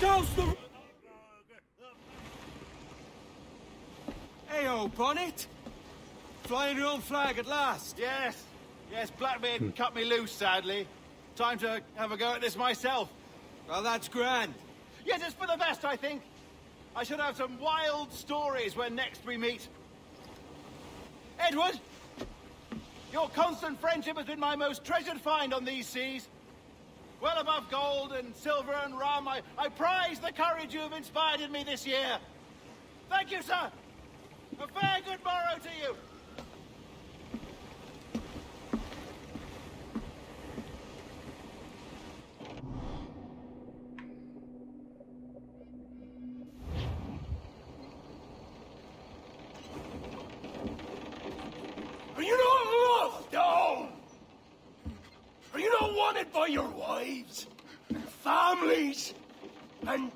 Douse the... Hey-o, Bonnet! Flying your own flag at last! Yes. Yes, Blackbeard cut me loose, sadly. Time to have a go at this myself. Well, that's grand. Yes, it's for the best, I think. I should have some wild stories when next we meet. Edward! Your constant friendship has been my most treasured find on these seas. Well above gold and silver and rum, I prize the courage you have inspired in me this year. Thank you, sir. A fair good morrow to you. Are you not loved, down? Are you not wanted by your wives, and families, and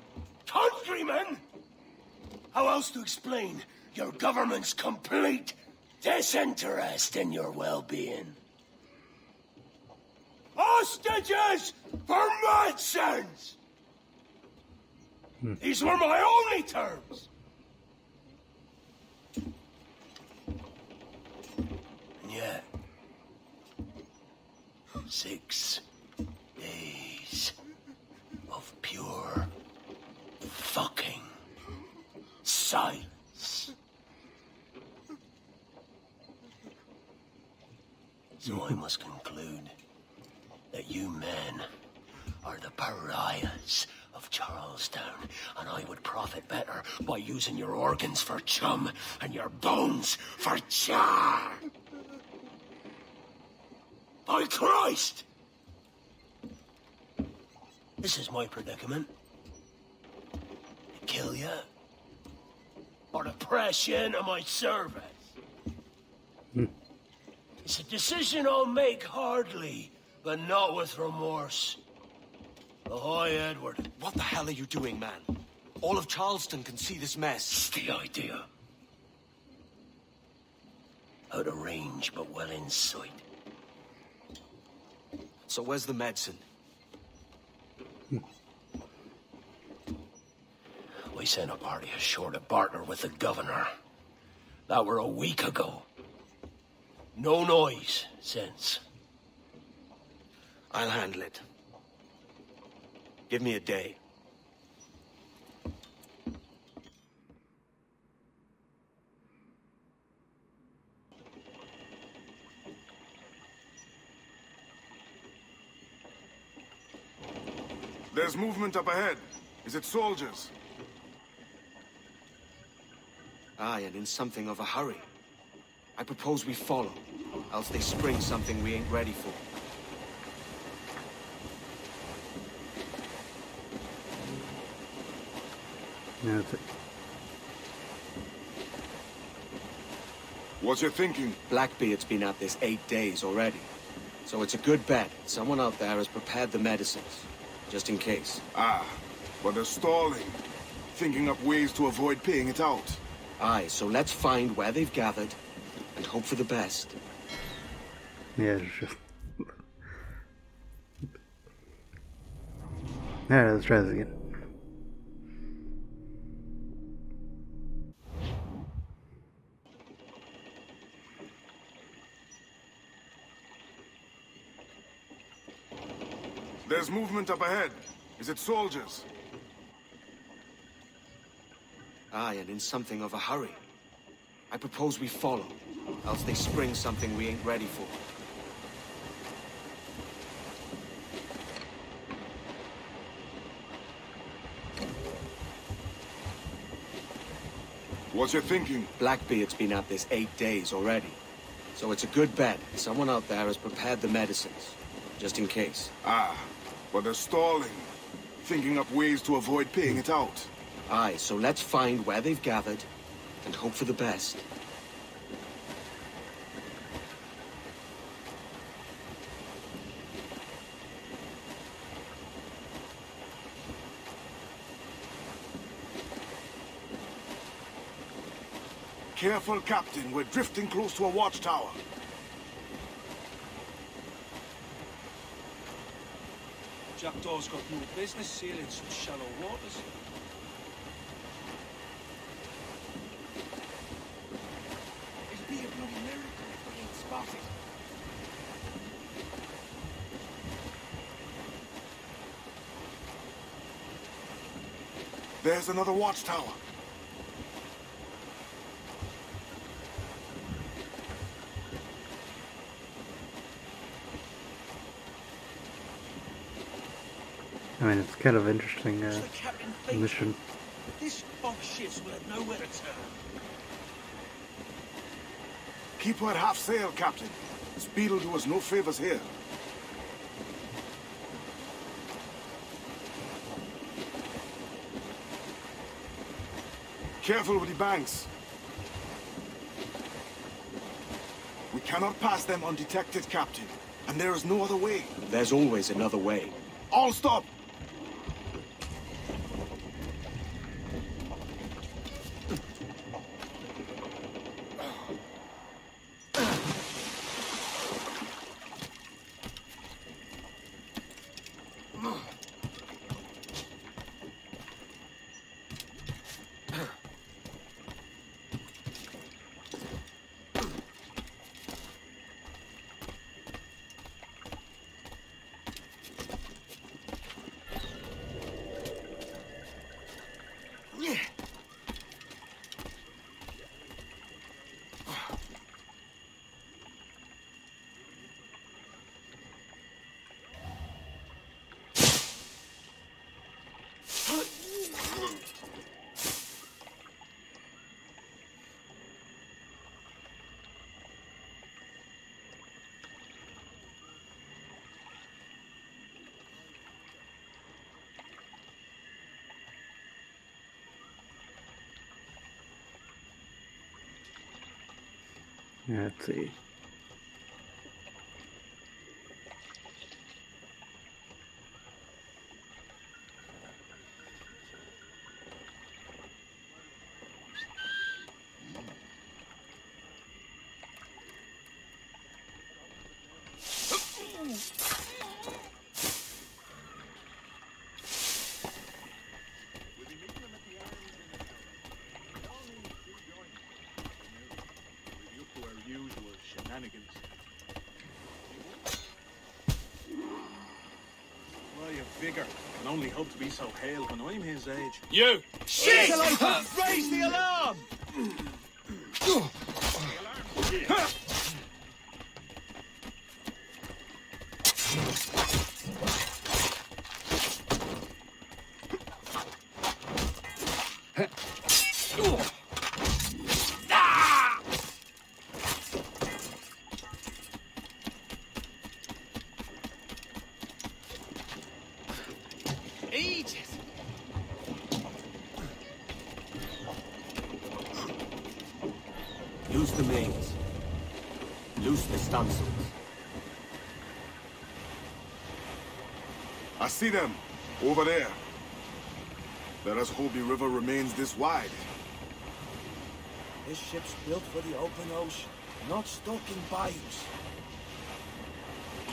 countrymen? How else to explain your government's complete disinterest in your well-being? Hostages for medicines! These were my only terms. And yet, 6 days of pure fucking silence. So I must conclude that you men are the pariahs of Charlestown, and I would profit better by using your organs for chum and your bones for char. By Christ! This is my predicament. To kill you, or to press you into my service. It's a decision I'll make hardly, but not with remorse. Ahoy, Edward. What the hell are you doing, man? All of Charleston can see this mess. It's the idea. Out of range, but well in sight. So where's the medicine? We sent a party ashore to partner with the governor. That were a week ago. No noise since. I'll handle it. Give me a day. There's movement up ahead. Is it soldiers? Aye, and in something of a hurry. I propose we follow, else they spring something we ain't ready for. Yeah, What's your thinking? Blackbeard's been at this 8 days already. So it's a good bet someone out there has prepared the medicines. Just in case. Ah, but they're stalling. Thinking up ways to avoid paying it out. Aye, so let's find where they've gathered and hope for the best. yeah, it's just... Alright, let's try this again. There's movement up ahead. Is it soldiers? Aye, and in something of a hurry. I propose we follow, else they spring something we ain't ready for. What's your thinking? Blackbeard's been at this 8 days already. So it's a good bet someone out there has prepared the medicines. Just in case. Ah, but they're stalling. Thinking up ways to avoid paying it out. Aye, so let's find where they've gathered and hope for the best. Careful, Captain. We're drifting close to a watchtower. Jackdaw's got no business sailing such shallow waters. It'd be a bloody miracle if we ain't spotted. There's another watchtower. I mean, it's kind of interesting What's the captain think? mission. This fog ships will have nowhere to turn. Keep her at half sail, Captain. Speed'll do us no favors here. Careful with the banks. We cannot pass them undetected, Captain. And there is no other way. There's always another way. All stop! Yeah, let's see. Well, you're bigger. Can only hope to be so hale when I'm his age. You! Shit! Raise the alarm! Eat it! Loose the mains. Loose the stunsails. I see them. Over there. Let us hope the river remains this wide. This ship's built for the open ocean, not stuck in bayous.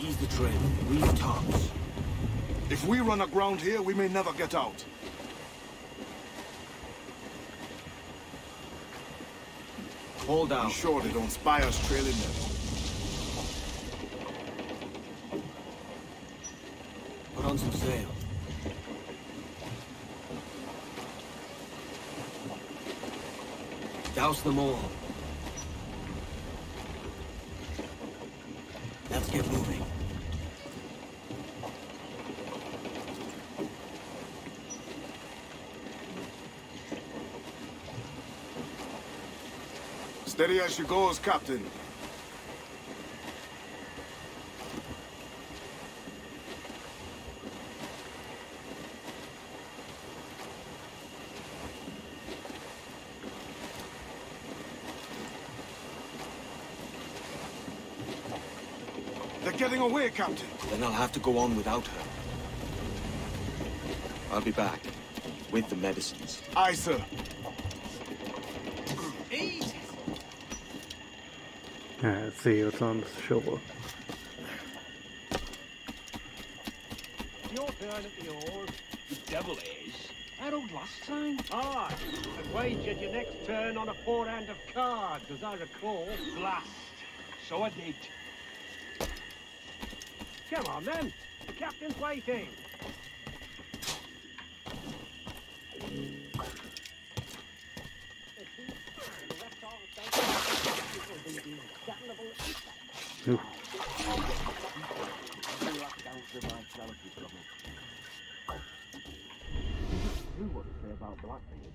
Ease the trim. Reef tops. If we run aground here, we may never get out. Hold down. Be sure they don't spy us trailing them. Put on some sail. Douse them all. Let's get moving. Steady as she goes, Captain. They're getting away, Captain. Then I'll have to go on without her. I'll be back. With the medicines. Aye, sir. Eat it! Alright, let's see what's on the shore. Your turn at the oars. The devil is. How old last time? Aye, and wagered your next turn on a forehand of cards, as I recall. Blast. So I did. Come on, then. The captain's waiting. Oof. True what they say about Blackbeard.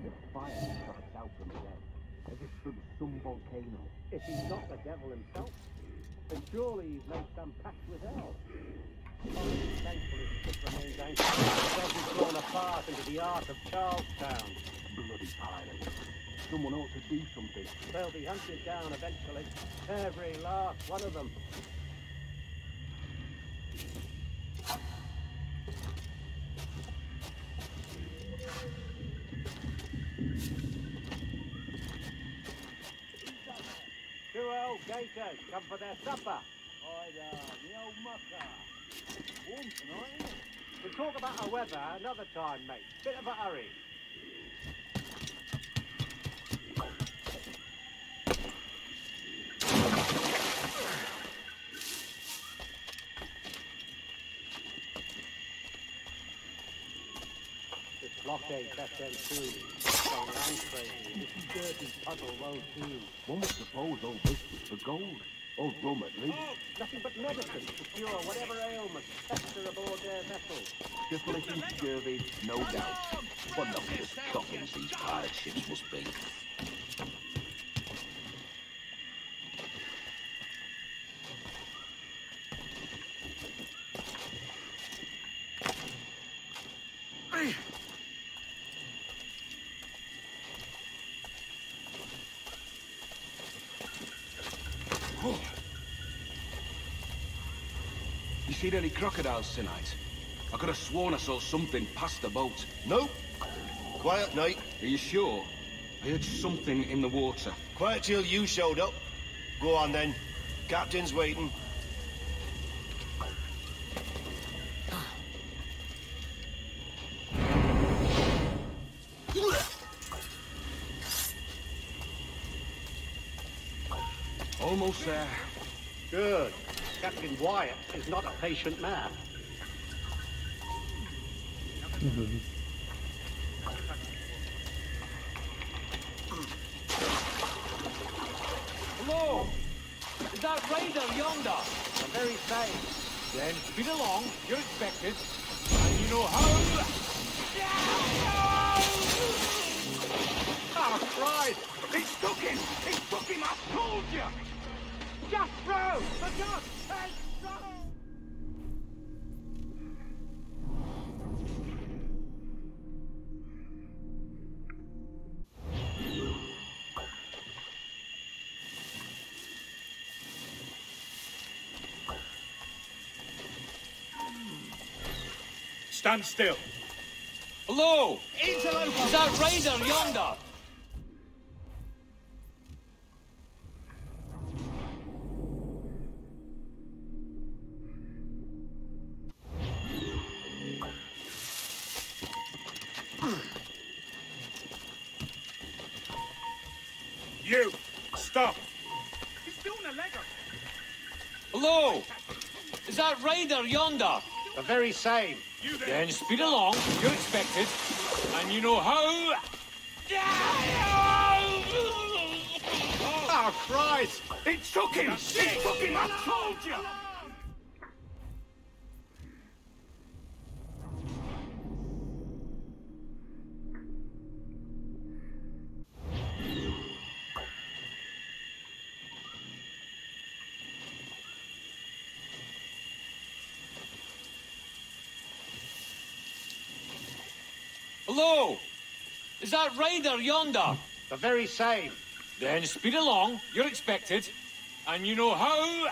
The fire strikes out from his head, as if from some volcano. If he's not the devil himself, then surely he's made some pact with hell. Only thankful his ship remains anchored, as he's drawn apart into the art of Charlestown. Bloody pirates. Someone ought to do something. They'll be hunted down eventually, every last one of them. Two old gators come for their supper. The old mucker. Warm tonight, isn't it? We'll talk about our weather another time, mate. Bit of a hurry. This blockade best end soon. Going land crazy. This dirty puddle low too. One would suppose all this was for gold. Or rum, at least. Nothing but medicine to cure whatever ailments fester aboard their vessels. Syphilis and scurvy, no doubt. But not just coffins these pirate ships must be. You seen any crocodiles tonight? I could have sworn I saw something past the boat. Nope. Quiet night. Are you sure? I heard something in the water. Quiet till you showed up. Go on then. Captain's waiting. Almost there. Good. Captain Wyatt is not a patient man. Hello! Is that raider yonder? The very same. Then speed along. You're expected. And you know how... Oh, Christ! He took him! He took him! I told you! Just row! For God's sake, row! Stand still. Hello! Is that raider yonder? You! Stop! He's doing a legger. Hello! Is that raider yonder? The very same. You there! Then speed along. You're expected. And you know how... Oh, Christ! He took him! He took him! I told you! Hello! Is that raider yonder? The very same. Then speed along. You're expected. And you know how...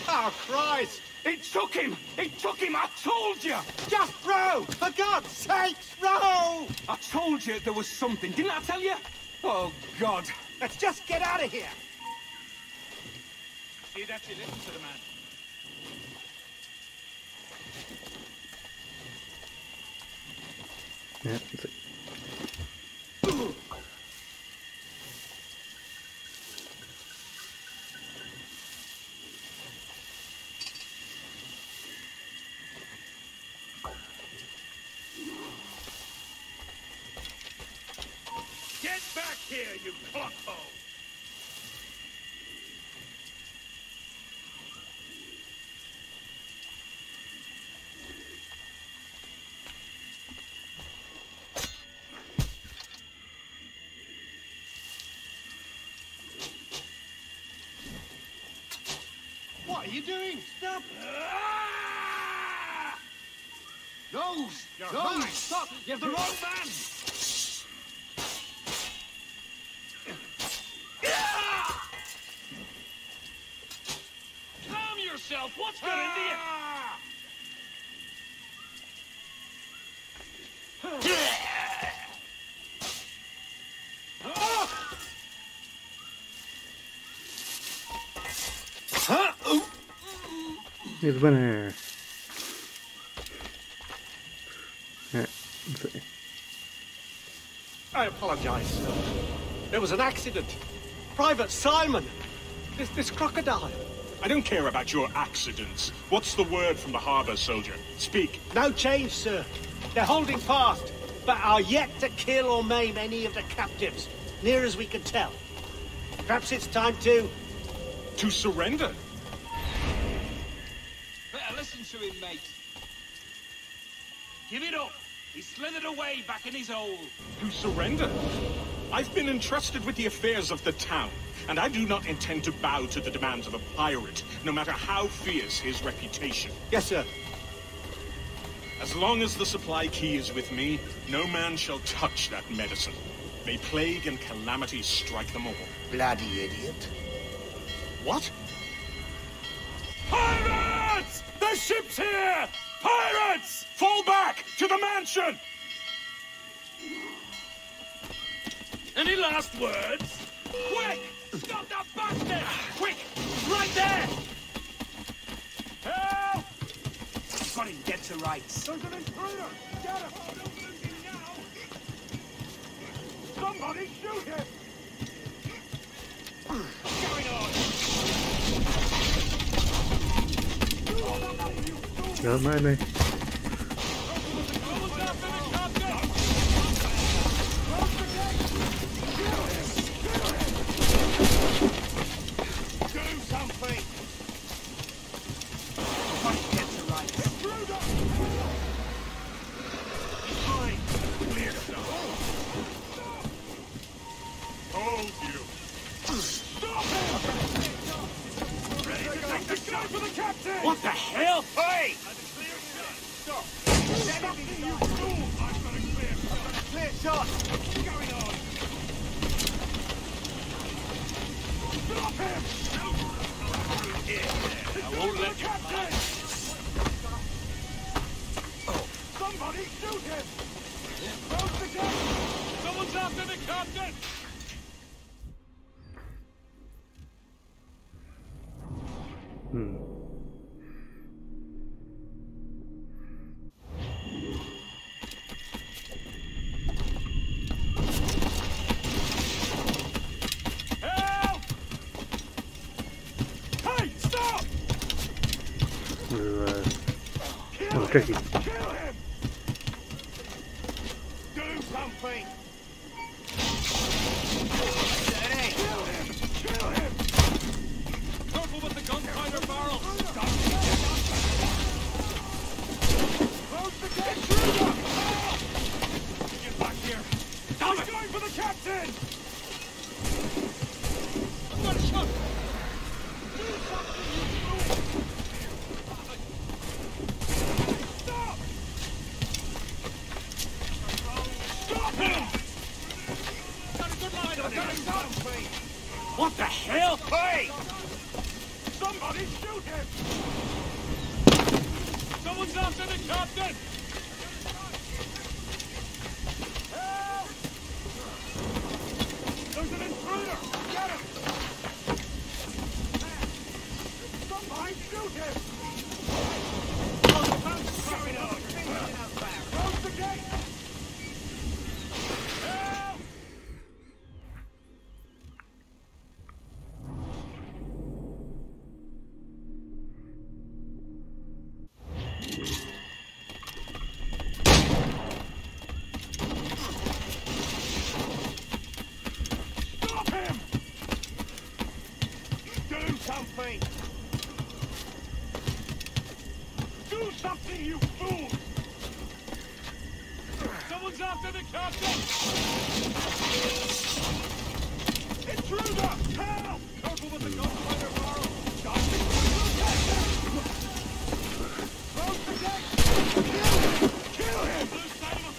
Oh, Christ! He took him! He took him! I told you! Just row! For God's sake, row! I told you there was something, didn't I tell you? Oh, God. Let's just get out of here! See that you listen to the man. Yeah, let's see. Get back here, you clockbone! What are you doing? Stop! No! You're No! mine. Stop! You have the wrong man! Calm yourself! What's got into you? It's been here. Yeah, let's see. I apologize, sir. It was an accident. Private Simon! This crocodile. I don't care about your accidents. What's the word from the harbor, soldier? Speak. No change, sir. They're holding fast, but are yet to kill or maim any of the captives, near as we can tell. Perhaps it's time to... To surrender? Better listen to him, mate. Give it up. He slithered away back in his hole. To surrender? I've been entrusted with the affairs of the town, and I do not intend to bow to the demands of a pirate, no matter how fierce his reputation. Yes, sir. As long as the supply key is with me, no man shall touch that medicine. May plague and calamity strike them all. Bloody idiot. What? Pirates! The ship's here! Pirates! Fall back to the mansion! Any last words? Quick! Stop that bastard! Quick! Right there! Help! You've got him dead to rights. There's an intruder! Get him! Oh, don't lose him now! Somebody shoot him! What's going on? Don't mind me. Someone's after the captain! Do something! Somebody get to rights. Fine. Clear stuff. Hold you. Stop him! Ready to take the gun for the captain! What the hell? Hey! Stop! Stop you fool! I've got a clear shot. Clear shot! What's going on? Stop him! I won't let you pass. Somebody shoot him! Close the gate! Someone's after the captain! Help! Hey, stop! This is, Kill a little him! tricky. Kill him! Do something! Kill him! Kill him! Careful with the gunpowder barrel! Close the gate! Intruder! Get back here! He's going for the captain! I'm gonna shoot! Do something, you fool! Stop! Stop him! Got a good line on him! Something! What the hell? Hey! Somebody shoot him! Someone's after the captain! Help! There's an intruder! Get him! Somebody shoot him! Close the gate! something, you fool! Someone's after the captain! Intruder! Help! Careful with the gunfighter, Barrow! Johnson! Close the deck! Kill him! Lose sight of him!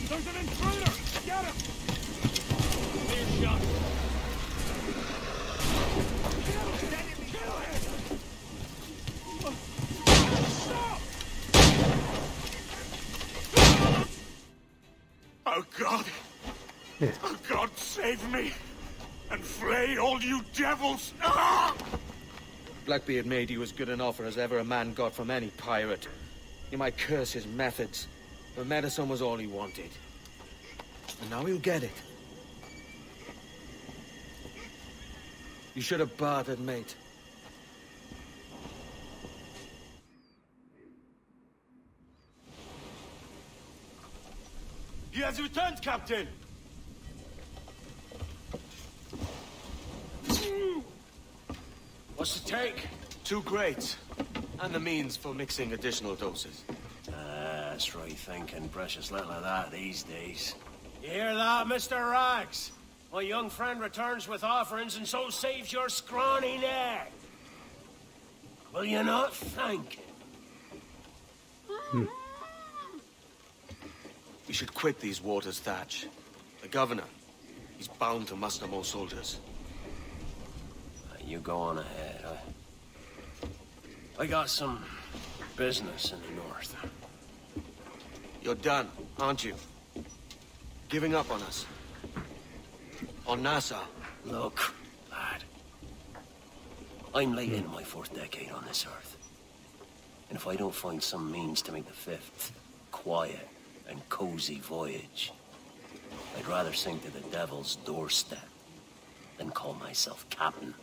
There's an intruder! Get him! Clear shot! Kill him! Kill him! Stop! Oh, God! Yeah. Oh, God, save me! And flay all you devils! Ah! Blackbeard made you as good an offer as ever a man got from any pirate. You might curse his methods, but medicine was all he wanted. And now he'll get it. You should have bartered, mate. He has returned, Captain! What's the take? 2 crates. And the means for mixing additional doses. That's right thinking. Precious little of that these days. You hear that, Mr. Rags? My young friend returns with offerings and so saves your scrawny neck. Will you not thank him? We should quit these waters, Thatch. The governor, he's bound to muster more soldiers. You go on ahead. I got some business in the north. You're done, aren't you? Giving up on us. On Nassau. Look, lad. I'm late in my 4th decade on this earth. And if I don't find some means to make the 5th quiet and cozy voyage, I'd rather sink to the devil's doorstep than call myself captain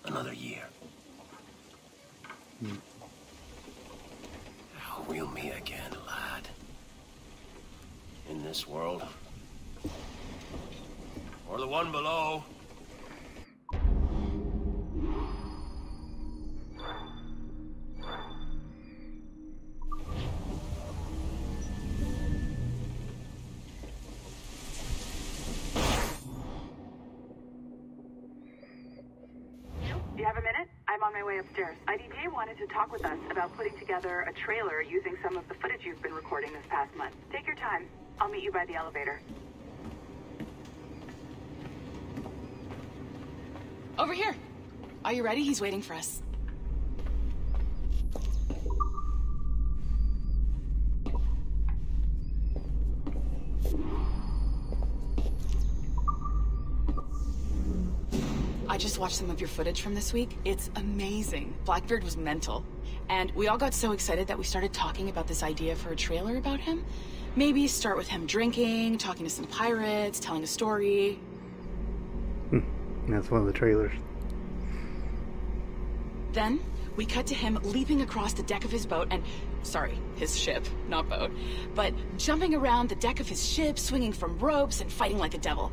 another year. Oh, we'll meet again, lad. In this world. Or the one below. Do you have a minute? I'm on my way upstairs. IDJ wanted to talk with us about putting together a trailer using some of the footage you've been recording this past month. Take your time. I'll meet you by the elevator. Over here. Are you ready? He's waiting for us. I just watched some of your footage from this week. It's amazing. Blackbeard was mental. And we all got so excited that we started talking about this idea for a trailer about him. Maybe start with him drinking, talking to some pirates, telling a story. That's one of the trailers. Then, we cut to him leaping across the deck of his boat and... Sorry, his ship, not boat. But jumping around the deck of his ship, swinging from ropes, and fighting like a devil.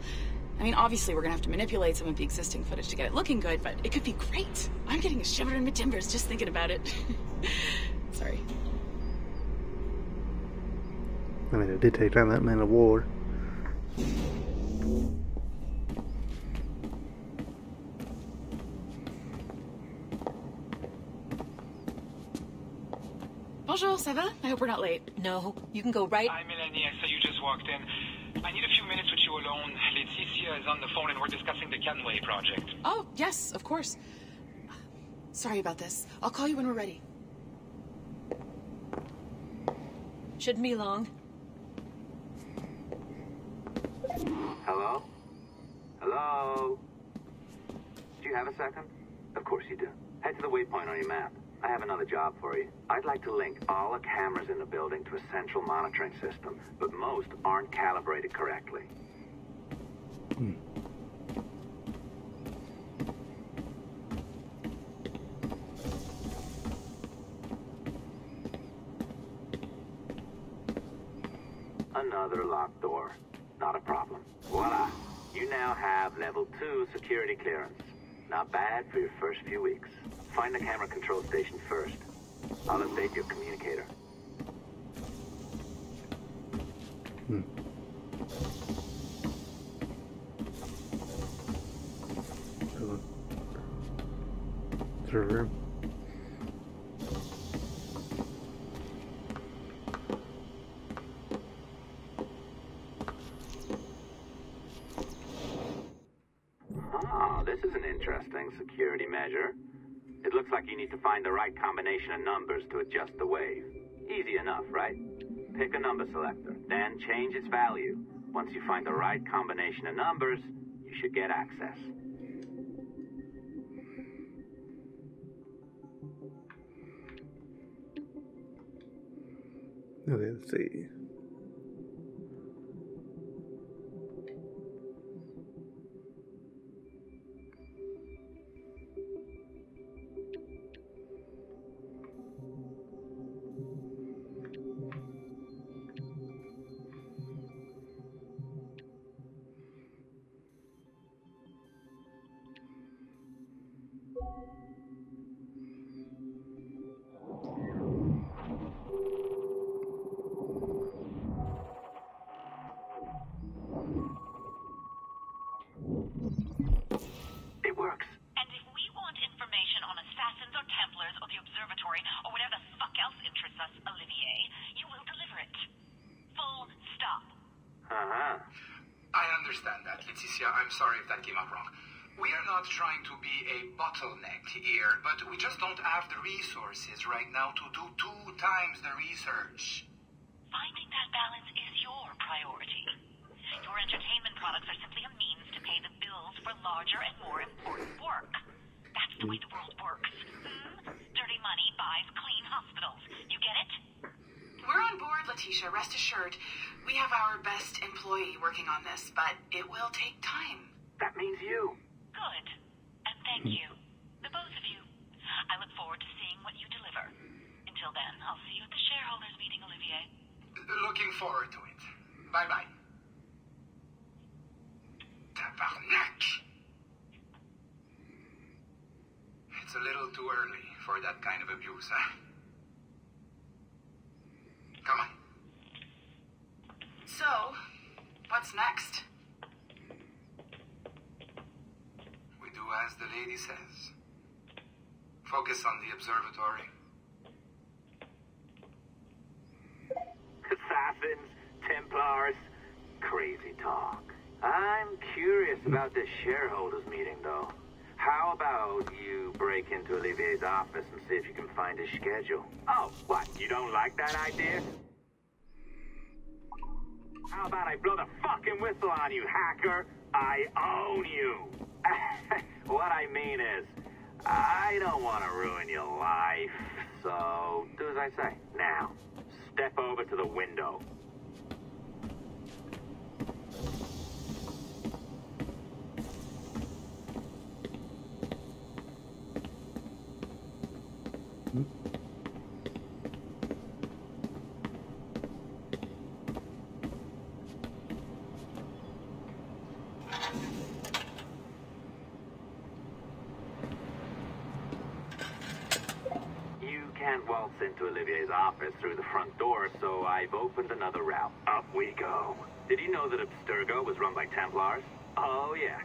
I mean, obviously we're gonna have to manipulate some of the existing footage to get it looking good, but it could be great. I'm getting a shiver in my timbers just thinking about it. Sorry. I mean, it did take down that man of war. Bonjour, ça va? I hope we're not late. No, you can go right... Hi, Melanie. I saw you just walked in. I need a few minutes with you alone. Laetitia is on the phone and we're discussing the Canway project. Oh, yes, of course. Sorry about this. I'll call you when we're ready. Shouldn't be long. Hello? Hello? Do you have a second? Of course you do. Head to the waypoint on your map. I have another job for you. I'd like to link all the cameras in the building to a central monitoring system, but most aren't calibrated correctly. Another locked door. Not a problem. Voila. You now have level 2 security clearance. Not bad for your first few weeks. Find the camera control station first. I'll update your communicator. Through a room. Ah, this is an interesting security measure. It looks like you need to find the right combination of numbers to adjust the wave. Easy enough, right? Pick a number selector, then change its value. Once you find the right combination of numbers, you should get access. Okay, let's see. I'm sorry if that came out wrong. We are not trying to be a bottleneck here, but we just don't have the resources right now to do 2 times the research. Finding that balance is your priority. Your entertainment products are simply a means to pay the bills for larger and more important work. That's the way the world works. Dirty money buys clean hospitals. You get it? We're on board, Letitia, rest assured. We have our best employee working on this, but it will take time. That means you. Good. And thank you. The both of you. I look forward to seeing what you deliver. Until then, I'll see you at the shareholders meeting, Olivier. Looking forward to it. Bye-bye. Tabarnak! It's a little too early for that kind of abuse, huh? Come on. So, what's next? We do as the lady says. Focus on the observatory. Assassins, Templars, crazy talk. I'm curious about this shareholders meeting, though. How about you break into Olivier's office and see if you can find his schedule? Oh, what? You don't like that idea? How about I blow the fucking whistle on you, hacker? I own you. What I mean is, I don't want to ruin your life. So, do as I say. Now, step over to the window. Waltz into Olivier's office through the front door, so I've opened another route. Up we go. Did you know that Abstergo was run by Templars? Oh, yes.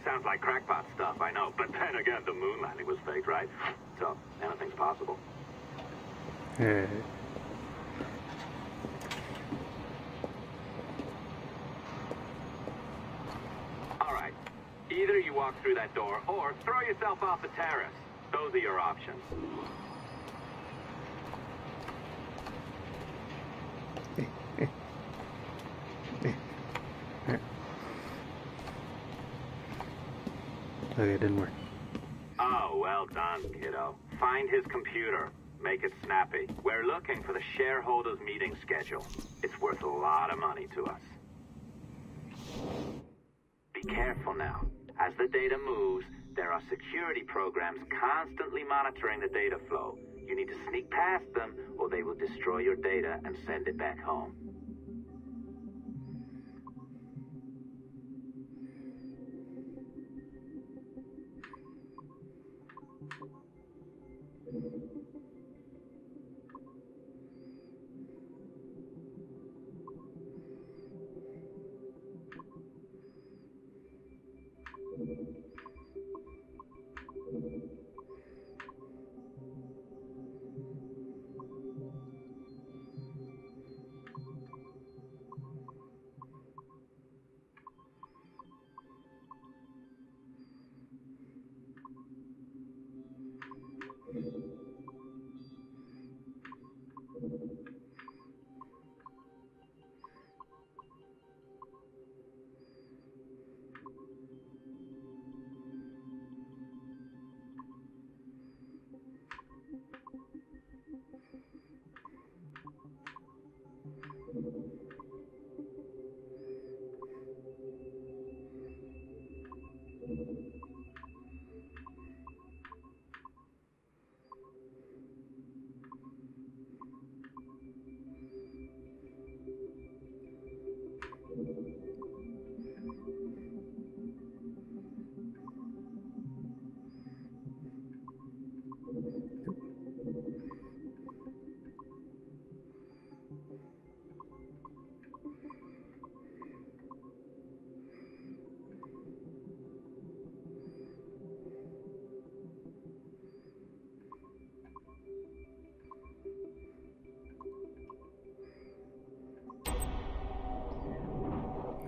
Sounds like crackpot stuff, I know. But then again, the moon landing was fake, right? So, anything's possible. Hey. All right. Either you walk through that door, or throw yourself off the terrace. Those are your options. Okay, it didn't work. Oh, well done, kiddo. Find his computer. Make it snappy. We're looking for the shareholders meeting schedule. It's worth a lot of money to us. Be careful now. As the data moves, there are security programs constantly monitoring the data flow. You need to sneak past them, or they will destroy your data and send it back home.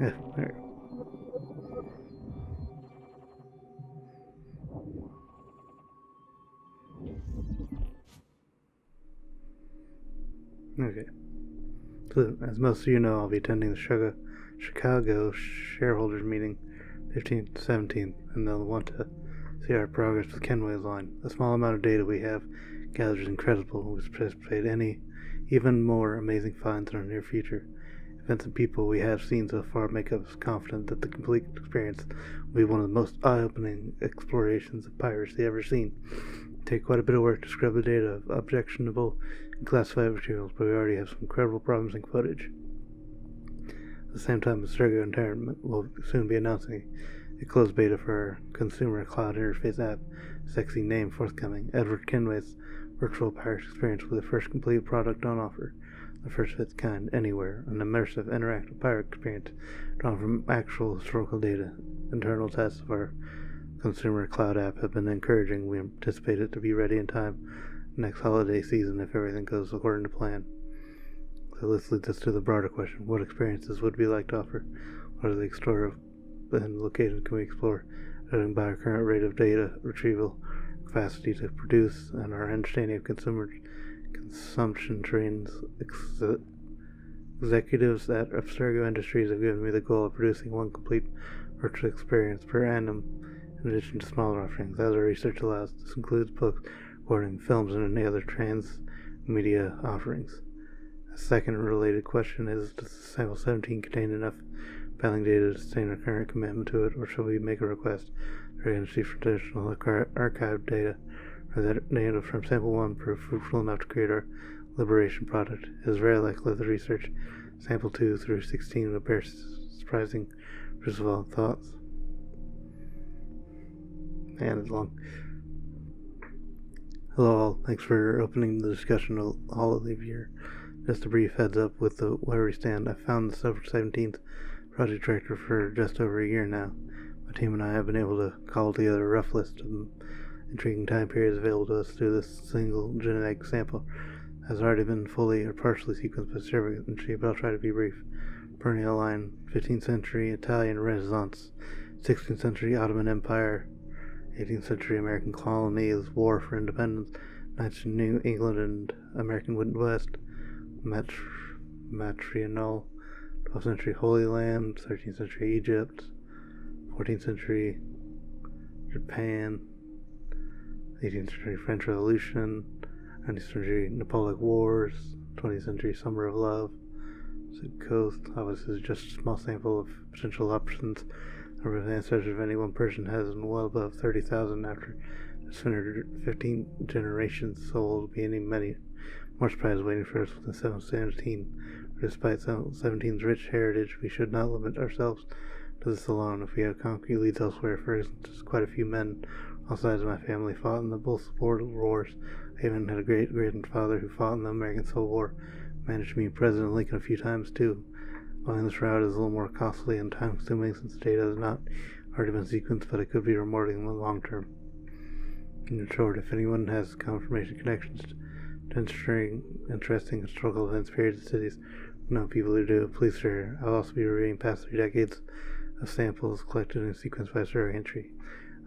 Yeah, there. Okay. So, as most of you know, I'll be attending the Chicago shareholders meeting 15th to 17th, and they'll want to see our progress with Kenway's line. The small amount of data we have gathered is incredible. We anticipate any even more amazing finds in our near future. Events and people we have seen so far make us confident that the complete experience will be one of the most eye-opening explorations of piracy ever seen. It take quite a bit of work to scrub the data of objectionable and classified materials, but we already have some incredible promising footage. At the same time, Abstergo Entertainment will soon be announcing a closed beta for our consumer cloud interface app, sexy name forthcoming. Edward Kenway's virtual pirate experience will be the first complete product on offer. The first of its kind anywhere, an immersive, interactive pirate experience drawn from actual historical data. Internal tests of our consumer cloud app have been encouraging. We anticipate it to be ready in time next holiday season if everything goes according to plan. So this leads us to the broader question: what experiences would we like to offer? What are the explore and locations can we explore? Judging by our current rate of data retrieval, capacity to produce, and our understanding of consumption trends, executives at Abstergo Industries have given me the goal of producing one complete virtual experience per annum, in addition to smaller offerings, as our research allows. This includes books, recording, films, and any other transmedia offerings. A second related question is, does Sample 17 contain enough filing data to sustain our current commitment to it, or shall we make a request to our industry for additional archived data, or that data from Sample 1 prove fruitful enough to create our liberation product? It is very likely that the research Sample 2 through 16 will bear surprising results. Thoughts? And it's long. Hello all, thanks for opening the discussion all of here. Just a brief heads up with where we stand. I found the Silver 17th project director for just over a year now. My team and I have been able to call together a rough list of intriguing time periods available to us through this single genetic sample. Has already been fully or partially sequenced by surrogate, but I'll try to be brief. Perennial line, 15th century Italian Renaissance, 16th century Ottoman Empire, 18th century American colonies, war for independence, 19th century New England and American Midwest, matrilineal, 12th century Holy Land, 13th century Egypt, 14th century Japan, 18th century French Revolution, 19th century Napoleonic Wars, 20th century Summer of Love, Pacific Coast. Obviously, is just a small sample of potential options. The number of ancestors of any one person has been well above 30,000 after 215 generations, so will be many more surprises waiting for us with the 717. Despite 17's rich heritage, we should not limit ourselves to this alone. If we have concrete leads elsewhere, for instance, quite a few men, all sides of my family, fought in the both world wars. I even had a great-grandfather who fought in the American Civil War, managed to meet President Lincoln a few times too. Going this route is a little more costly and time-consuming since the data has not already been sequenced, but it could be rewarding in the long term. In short, if anyone has confirmation connections to interesting historical events, periods, and cities, know people who do, please share. I'll also be reviewing past 3 decades of samples collected and sequenced by surrogate entry.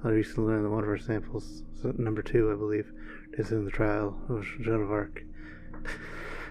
I recently learned that one of our samples, number 2, I believe, is in the trial of Joan of Arc.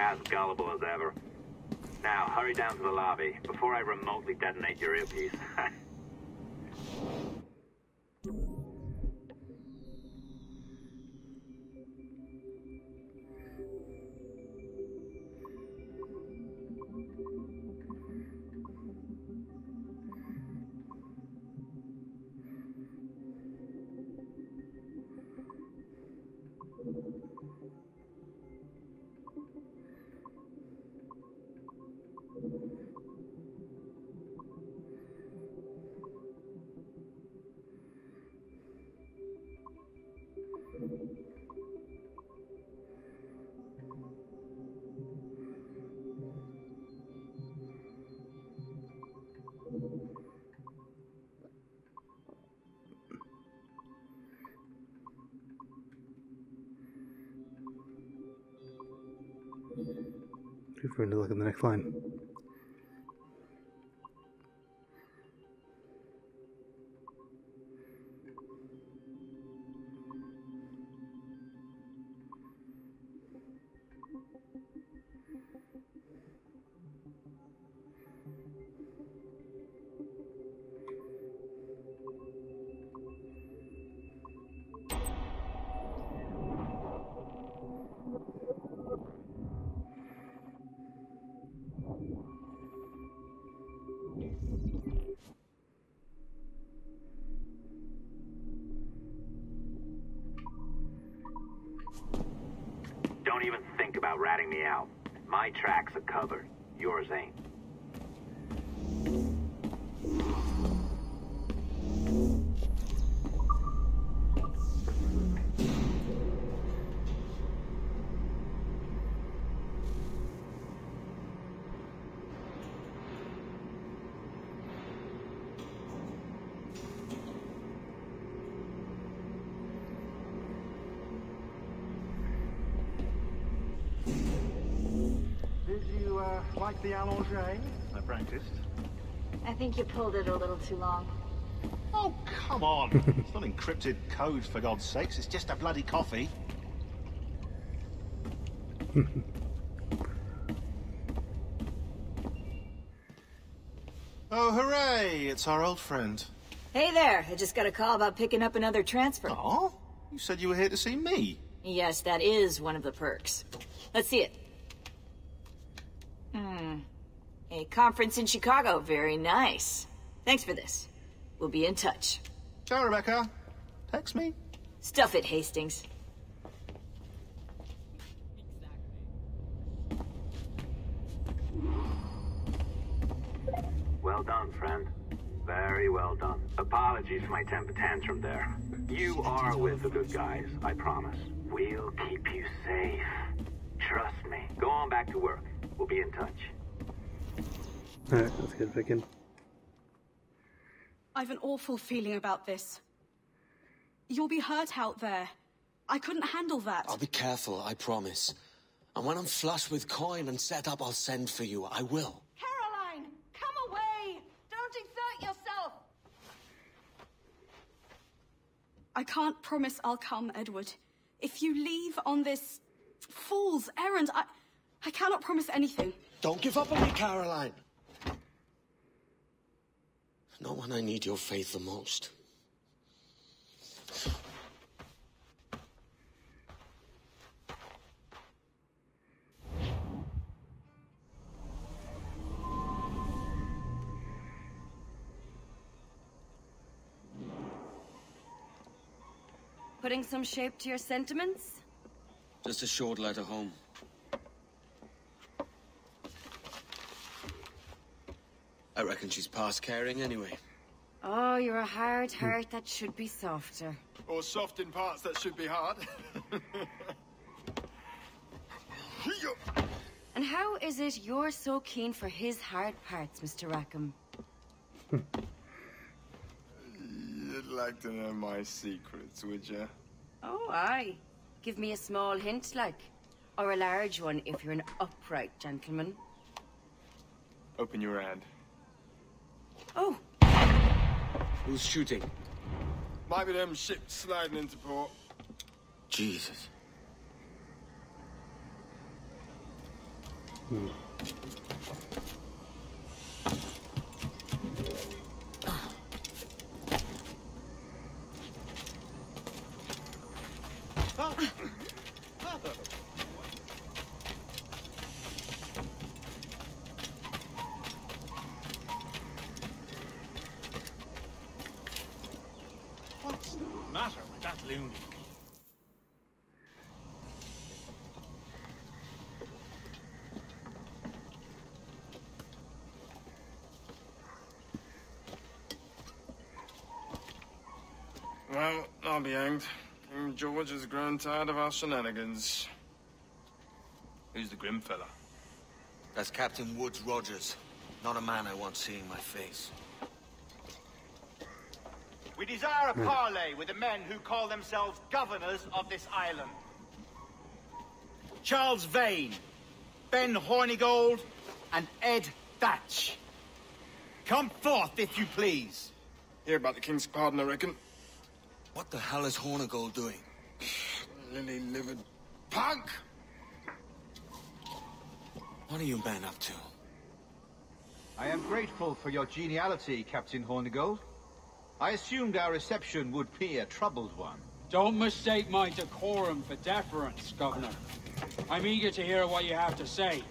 As gullible as ever. Now, hurry down to the lobby before I remotely detonate your earpiece. If we're going to look at the next line. Don't even think about ratting me out. My tracks are covered. Yours ain't. Like the allongé? I practiced. I think you pulled it a little too long. Oh, come on. It's not encrypted code, for God's sakes. It's just a bloody coffee. Oh, hooray! It's our old friend. Hey there! I just got a call about picking up another transfer. Oh? You said you were here to see me. Yes, that is one of the perks. Let's see it. A conference in Chicago. Very nice. Thanks for this. We'll be in touch. Ciao, Rebecca. Text me. Stuff it, Hastings. Well done, friend. Very well done. Apologies for my temper tantrum there. You are with the good guys, I promise. We'll keep you safe. Trust me. Go on back to work. We'll be in touch. Alright, let's get back in. I've an awful feeling about this. You'll be hurt out there. I couldn't handle that. I'll be careful, I promise. And when I'm flush with coin and set up, I'll send for you. I will. Caroline! Come away! Don't exert yourself! I can't promise I'll come, Edward. If you leave on this fool's errand, I cannot promise anything. Don't give up on me, Caroline. Not when I need your faith the most. Putting some shape to your sentiments? Just a short letter home. I reckon she's past caring anyway. Oh, you're a hard heart that should be softer. Or soft in parts that should be hard. And how is it you're so keen for his hard parts, Mr. Rackham? You'd like to know my secrets, would you? Oh, aye. Give me a small hint, like. Or a large one, if you're an upright gentleman. Open your hand. Oh. Who's shooting? Might be them ships sliding into port. Jesus. What's the matter with that loony? Well, I'll be hanged. King George has grown tired of our shenanigans. Who's the grim fella? That's Captain Woods Rogers. Not a man I want seeing my face. We desire a parley with the men who call themselves governors of this island. Charles Vane, Ben Hornigold, and Ed Thatch. Come forth, if you please. Hear about the king's pardon, I reckon. What the hell is Hornigold doing? Lily-livered punk! What are you men up to? I am grateful for your geniality, Captain Hornigold. I assumed our reception would be a troubled one. Don't mistake my decorum for deference, Governor. I'm eager to hear what you have to say,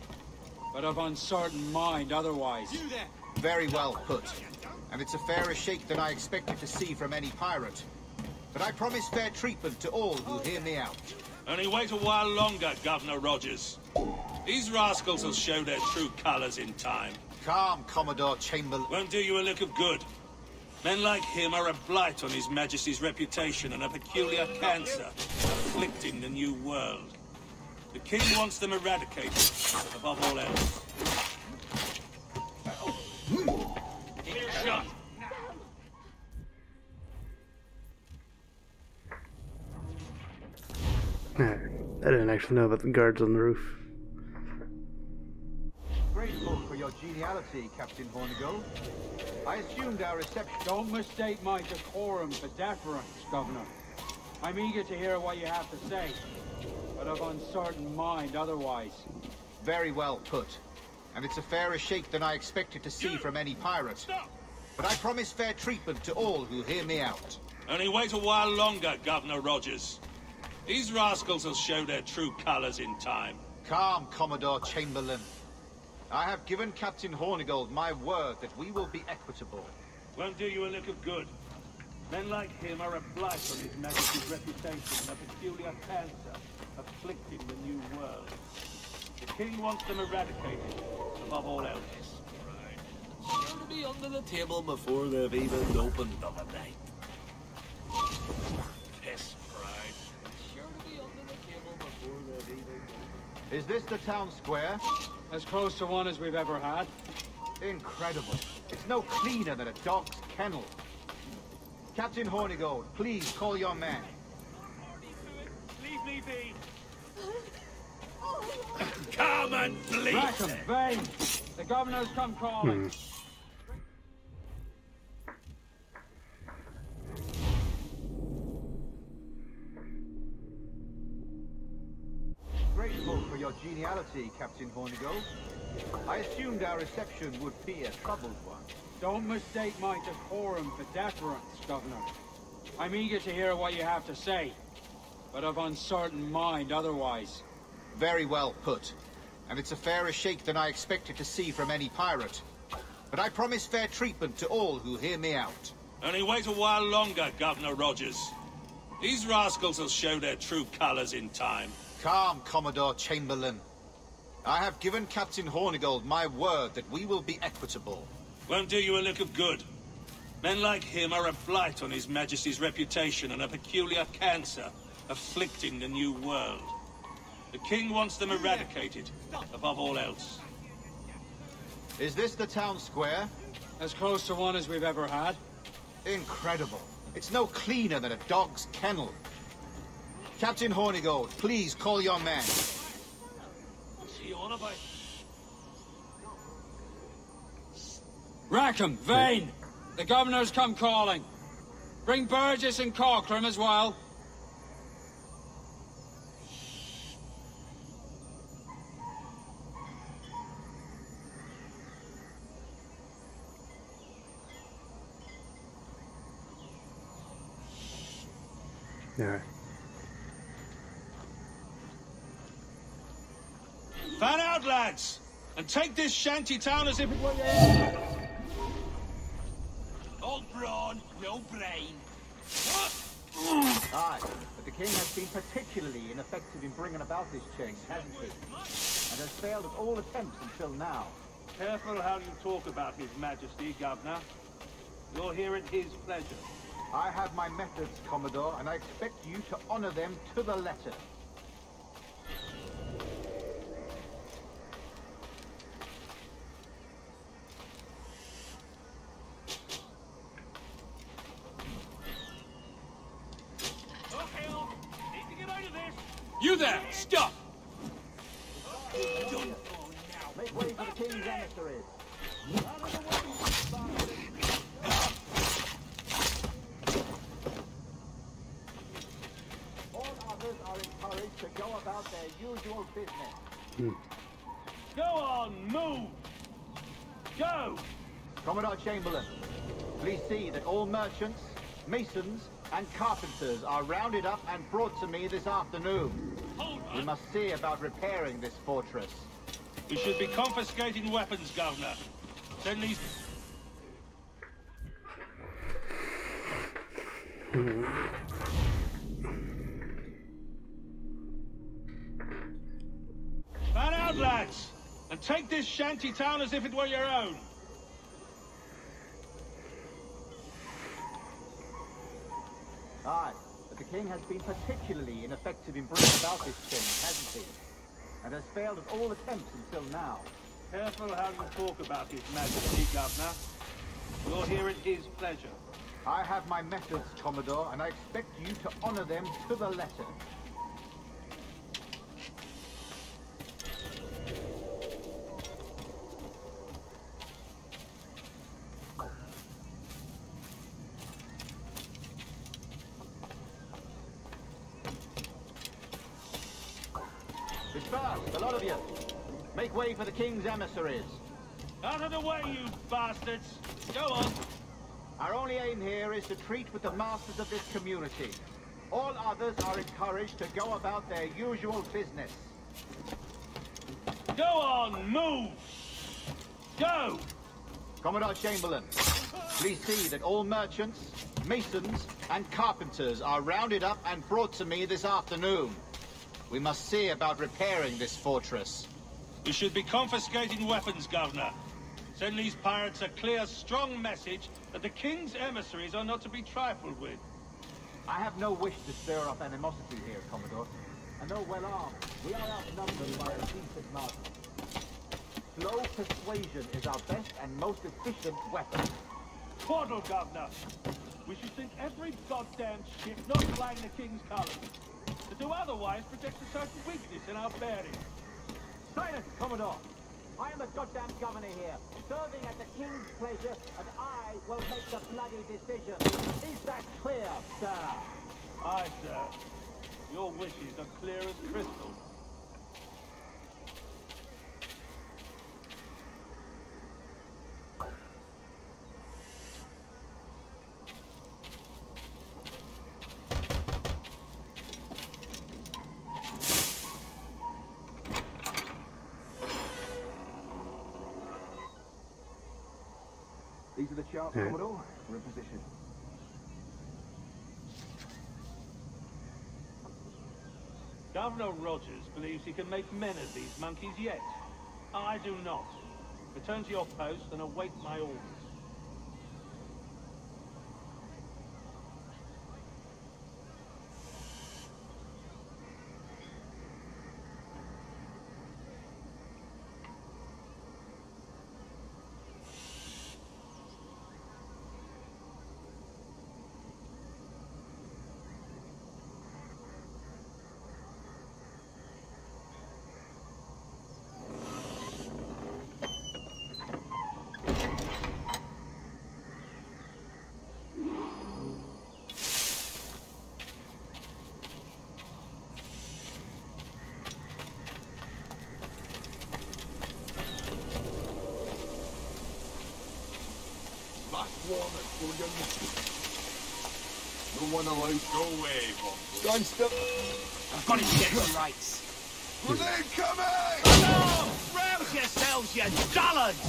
but of uncertain mind otherwise. You there! Very well put. And it's a fairer shake than I expected to see from any pirate. But I promise fair treatment to all who hear me out. Only wait a while longer, Governor Rogers. These rascals will show their true colors in time. Calm, Commodore Chamberlain. Won't do you a lick of good. Men like him are a blight on His Majesty's reputation and a peculiar cancer afflicting the New World. The King wants them eradicated, above all else. Shut. Alright, I didn't actually know about the guards on the roof. Grateful for your geniality, Captain Hornigold. I assumed our reception... Don't mistake my decorum for deference, Governor. I'm eager to hear what you have to say, but of uncertain mind otherwise. Very well put. And it's a fairer shake than I expected to see from any pirate. But I promise fair treatment to all who hear me out. Only wait a while longer, Governor Rogers. These rascals will show their true colors in time. Calm, Commodore Chamberlain. I have given Captain Hornigold my word that we will be equitable. Won't do you a lick of good. Men like him are a blight on His Majesty's reputation and a peculiar cancer afflicting the New World. The King wants them eradicated, above all else. Sure to be under the table before they've even opened the night. Piss pride. Sure to be under the table before they've even... Is this the town square? As close to one as we've ever had. Incredible. It's no cleaner than a dog's kennel. Captain Hornigold, please call your men. Leave me be. Come and bleed! Rackham, Vane! The governor's come calling. Grateful for your geniality, Captain Hornigold. I assumed our reception would be a troubled one. Don't mistake my decorum for deference, Governor. I'm eager to hear what you have to say, but of uncertain mind otherwise. Very well put. And it's a fairer shake than I expected to see from any pirate. But I promise fair treatment to all who hear me out. Only wait a while longer, Governor Rogers. These rascals will show their true colors in time. Calm, Commodore Chamberlain. I have given Captain Hornigold my word that we will be equitable. Won't do you a lick of good. Men like him are a blight on His Majesty's reputation and a peculiar cancer afflicting the New World. The King wants them eradicated, above all else. Is this the town square? As close to one as we've ever had. Incredible. It's no cleaner than a dog's kennel. Captain Hornigold, please call your men. What's he on about? Rackham, Vane! The governor's come calling. Bring Burgess and Cockram as well. Alright. Fan out, lads! And take this shanty town as if it were yours. All brawn, no brain. Aye, but the king has been particularly ineffective in bringing about this change, hasn't he? And has failed at all attempts until now. Careful how you talk about His Majesty, Governor. You're here at his pleasure. I have my methods, Commodore, and I expect you to honor them to the letter. You there! Stop! Make way for the king's emissaries. All others are encouraged to go about their usual business. Go on, move! Go! Commodore Chamberlain, please see that all merchants, masons, and carpenters are rounded up and brought to me this afternoon. We must see about repairing this fortress. We should be confiscating weapons, Governor. Send these... Fan out, lads! And take this shanty town as if it were your own. Aye, but the king has been particularly ineffective in bringing about this change, hasn't he? And has failed at all attempts until now. Careful how you talk about His Majesty, Governor. You're here at his pleasure. I have my methods, Commodore, and I expect you to honor them to the letter. Disperse, a lot of you. Make way for the king's emissaries. Out of the way, you bastards! Go on! Our only aim here is to treat with the masters of this community. All others are encouraged to go about their usual business. Go on, move! Go! Commodore Chamberlain, please see that all merchants, masons, and carpenters are rounded up and brought to me this afternoon. We must see about repairing this fortress. We should be confiscating weapons, Governor. Send these pirates a clear, strong message that the king's emissaries are not to be trifled with. I have no wish to stir up animosity here, Commodore. And though well armed, we are outnumbered by a decent margin. Slow persuasion is our best and most efficient weapon. Twaddle, Governor! We should sink every goddamn ship not flying the king's colours. To do otherwise protects a certain weakness in our bearing. Silence, Commodore! I am the goddamn governor here, serving at the king's pleasure, and I will make the bloody decision. Is that clear, sir? Aye, sir. Your wishes are clear as crystal. These are the charts, Commodore. We're in position. Governor Rogers believes he can make men of these monkeys yet. I do not. Return to your post and await my orders. Don't wanna like go away, Stand still. I've got to get the rights. Grenade coming! No! Rouse yourselves, you dullards!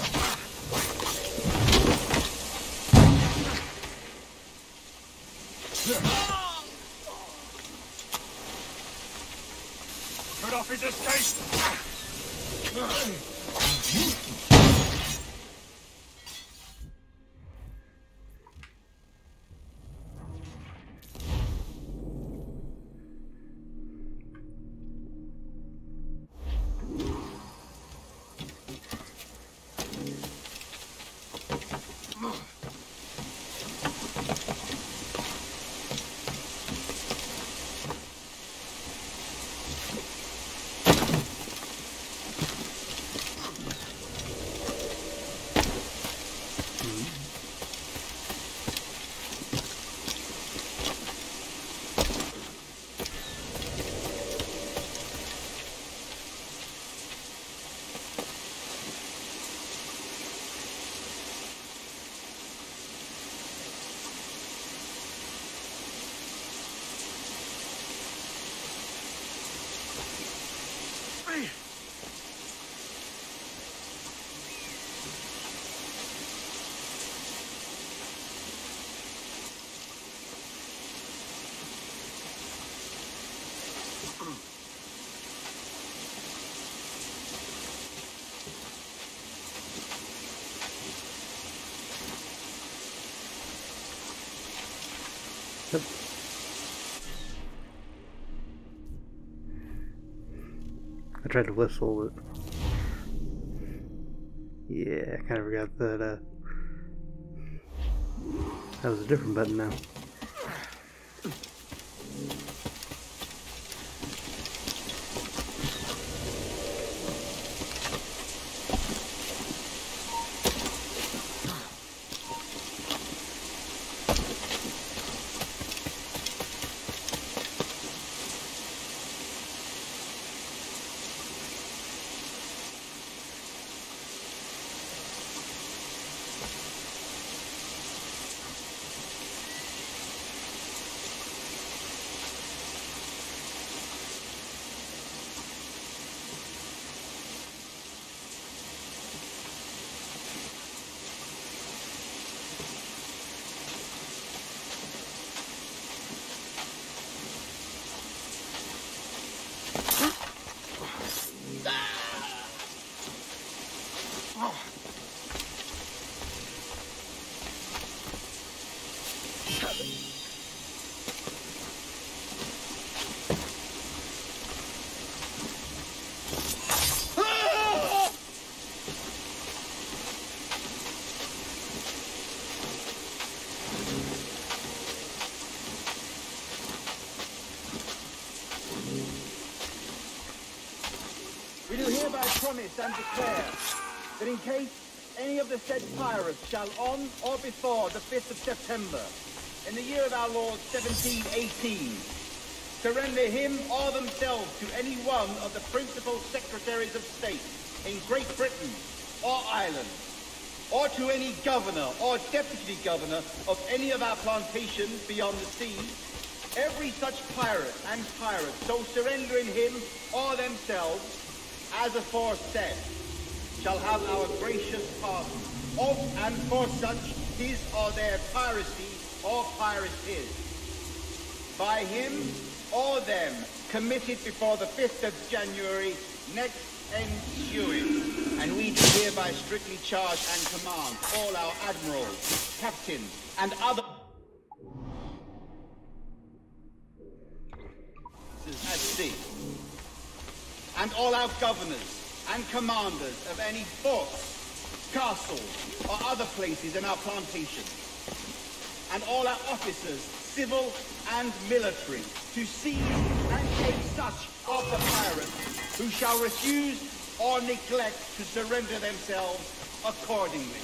Cut off his escape! I tried to whistle, but yeah, I kind of forgot that that was a different button now. We do hereby promise and declare that in case any of the said pirates shall on or before the 5th of September, in the year of our Lord 1718, surrender him or themselves to any one of the principal secretaries of state in Great Britain or Ireland, or to any governor or deputy governor of any of our plantations beyond the sea, every such pirate and pirate so surrendering him or themselves as aforesaid, shall have our gracious pardon of and for such his or their piracy or piracies, by him or them committed before the 5th of January next ensuing. And we do hereby strictly charge and command all our admirals, captains, and other at sea, and all our governors and commanders of any forts, castles, or other places in our plantation, and all our officers, civil and military, to seize and take such of the pirates who shall refuse or neglect to surrender themselves accordingly.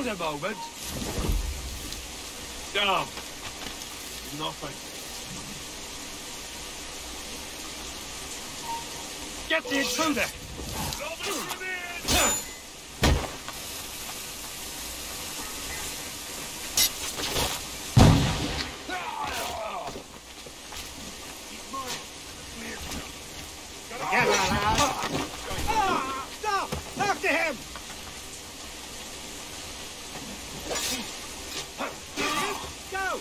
Hold a moment. Oh, nothing. Get the intruder! Stop! After him! Go!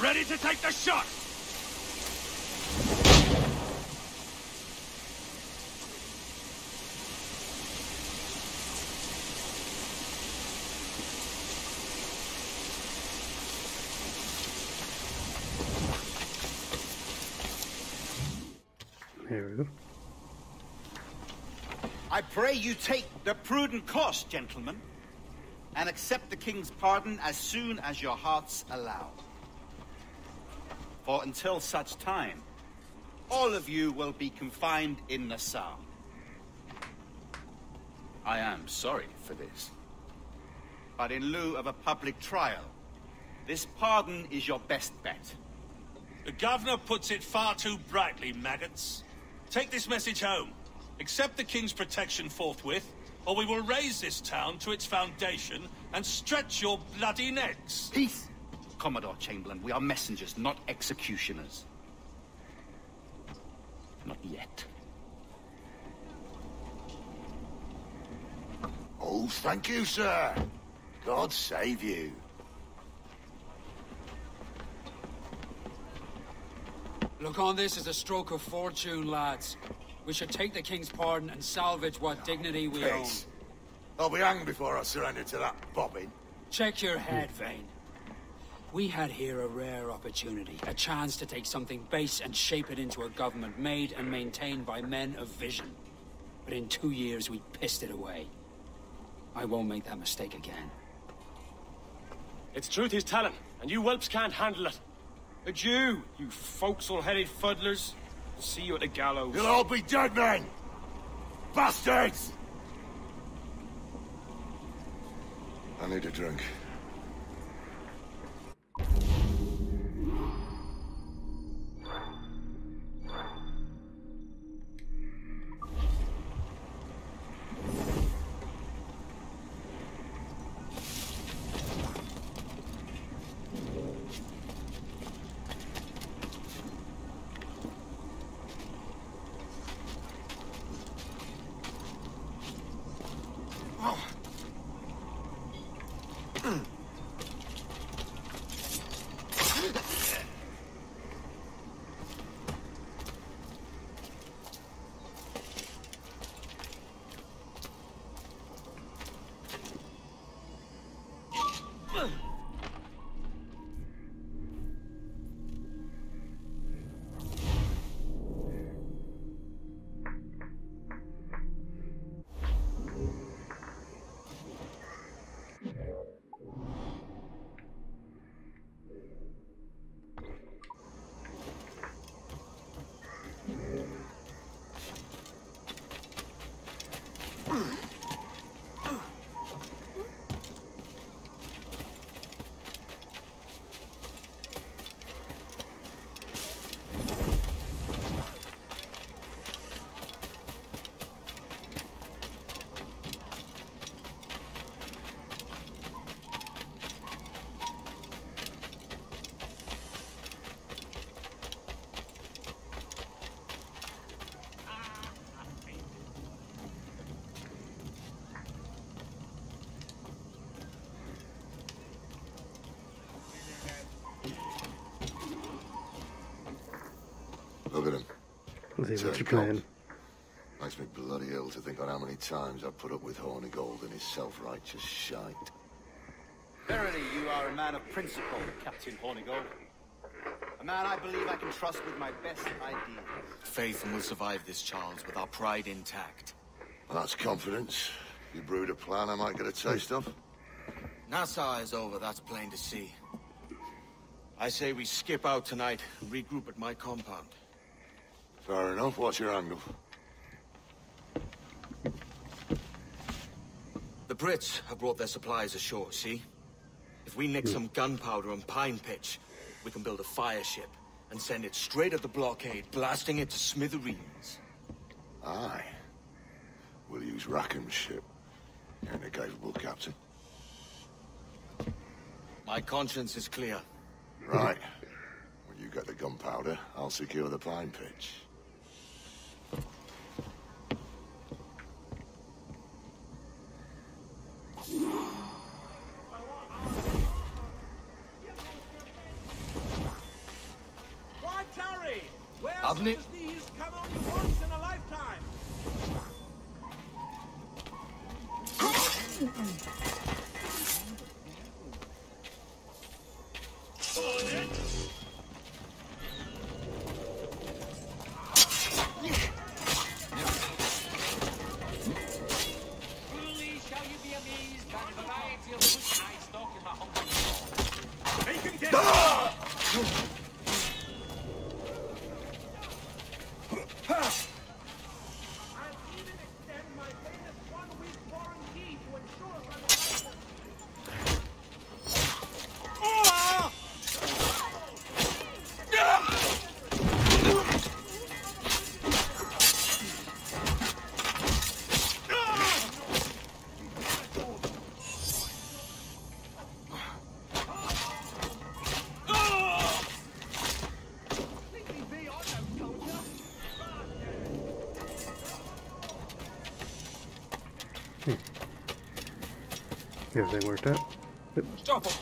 Ready to take the shot! There we go. I pray you take the prudent course, gentlemen, and accept the king's pardon as soon as your hearts allow. For until such time, all of you will be confined in Nassau. I am sorry for this. But in lieu of a public trial, this pardon is your best bet. The governor puts it far too brightly, maggots. Take this message home. Accept the king's protection forthwith, or we will raise this town to its foundation and stretch your bloody necks. Peace! Commodore Chamberlain, we are messengers, not executioners. Not yet. Oh, thank you, sir. God save you. Look on this as a stroke of fortune, lads. We should take the king's pardon and salvage what dignity we own. Peace. I'll be hanged before I surrender to that bobbin. Check your head, Vane. We had here a rare opportunity, a chance to take something base and shape it into a government made and maintained by men of vision. But in 2 years, we pissed it away. I won't make that mistake again. It's truth he's telling, and you whelps can't handle it. Adieu, you forecastle-headed fuddlers. See you at the gallows. You'll all be dead men! Bastards! I need a drink. Look at him. Let's see what you're playing. Makes me bloody ill to think on how many times I've put up with Hornigold and his self-righteous shite. Verily, you are a man of principle, Captain Hornigold. A man I believe I can trust with my best ideas. Faith, and we'll survive this, Charles, with our pride intact. Well, that's confidence. You brewed a plan I might get a taste of? Nassau is over, that's plain to see. I say we skip out tonight and regroup at my compound. Fair enough. What's your angle? The Brits have brought their supplies ashore, see? If we nick some gunpowder and pine pitch, we can build a fire ship and send it straight at the blockade, blasting it to smithereens. Aye. We'll use Rackham's ship. Ain't a capable captain. My conscience is clear. Right. When you get the gunpowder, I'll secure the pine pitch. Why tarry? Where Haven't it? such as these come only once in a lifetime? Truly shall you be amazed by the variety of which I stalk in my hungry soul. Make him dead! I'll even extend my famous 1-week warranty to ensure survival. Everything worked out. Yep. Stop him!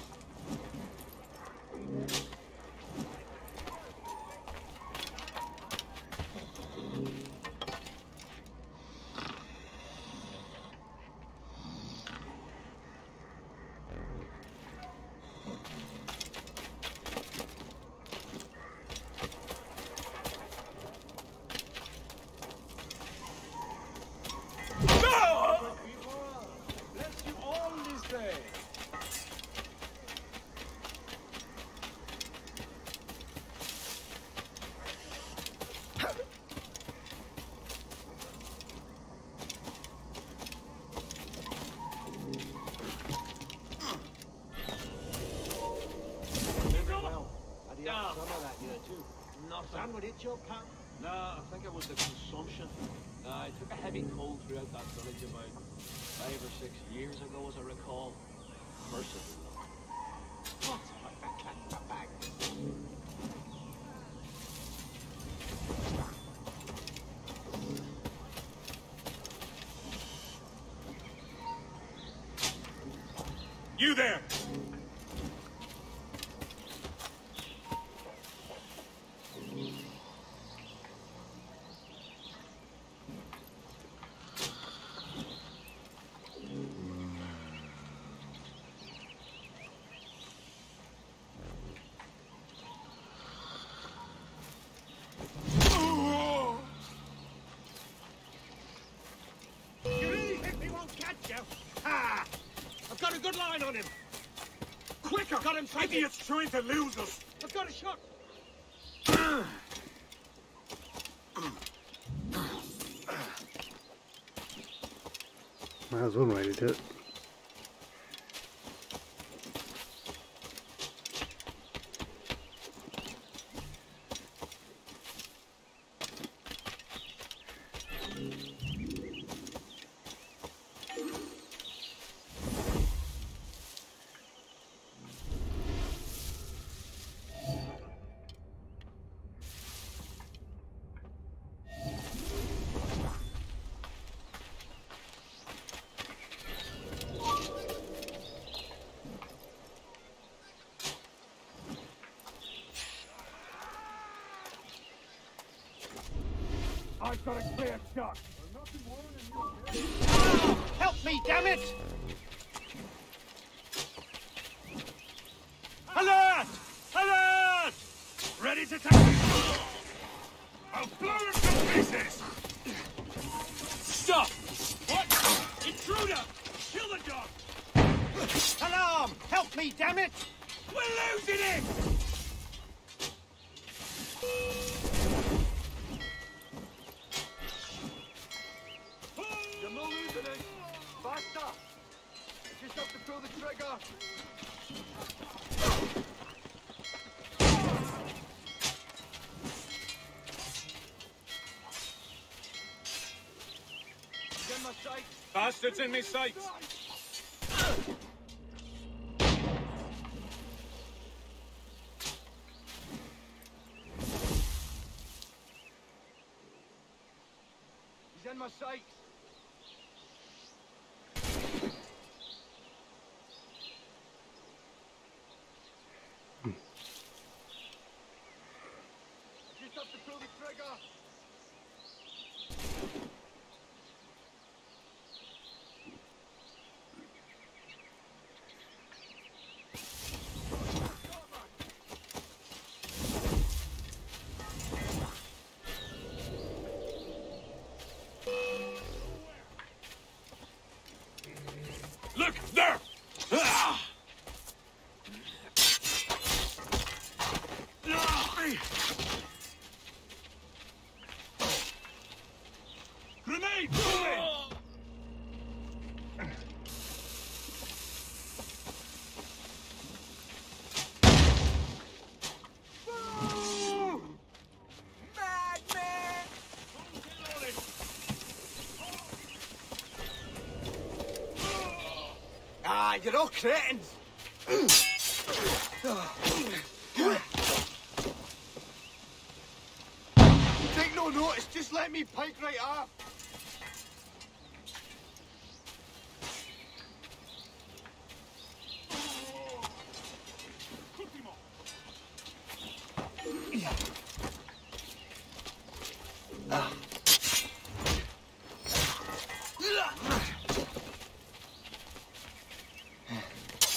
Bless you all this day. Stand with it, Joe, Pat? No, I think it was the consumption. I took a heavy cold throughout that village about 5 or 6 years ago, as I recall. Merciful luck. What a cat bag. You there! Ah! I've got a good line on him. Quick, I've got him sighted. Idiot's trying to lose us. I've got a shot. That was one way to do it. I've got a clear shot. Help me, damn it! Alert! Alert! Ready to take it! I'll blow him to pieces! Stop! What? Intruder! Kill the dog! Alarm! damn it! We're losing it! You're not losing it! Faster! You just have to pull the trigger! He's in my sight! Bastards in me sights! He's in my sight! Just have to pull the trigger! Look, there! Ah! Grenade! Ah, you're all cretins! Take no notice, just let me pike right off!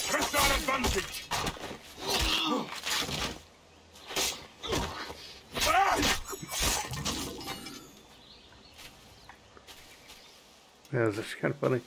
Press our advantage! Yeah, this is kind of funny.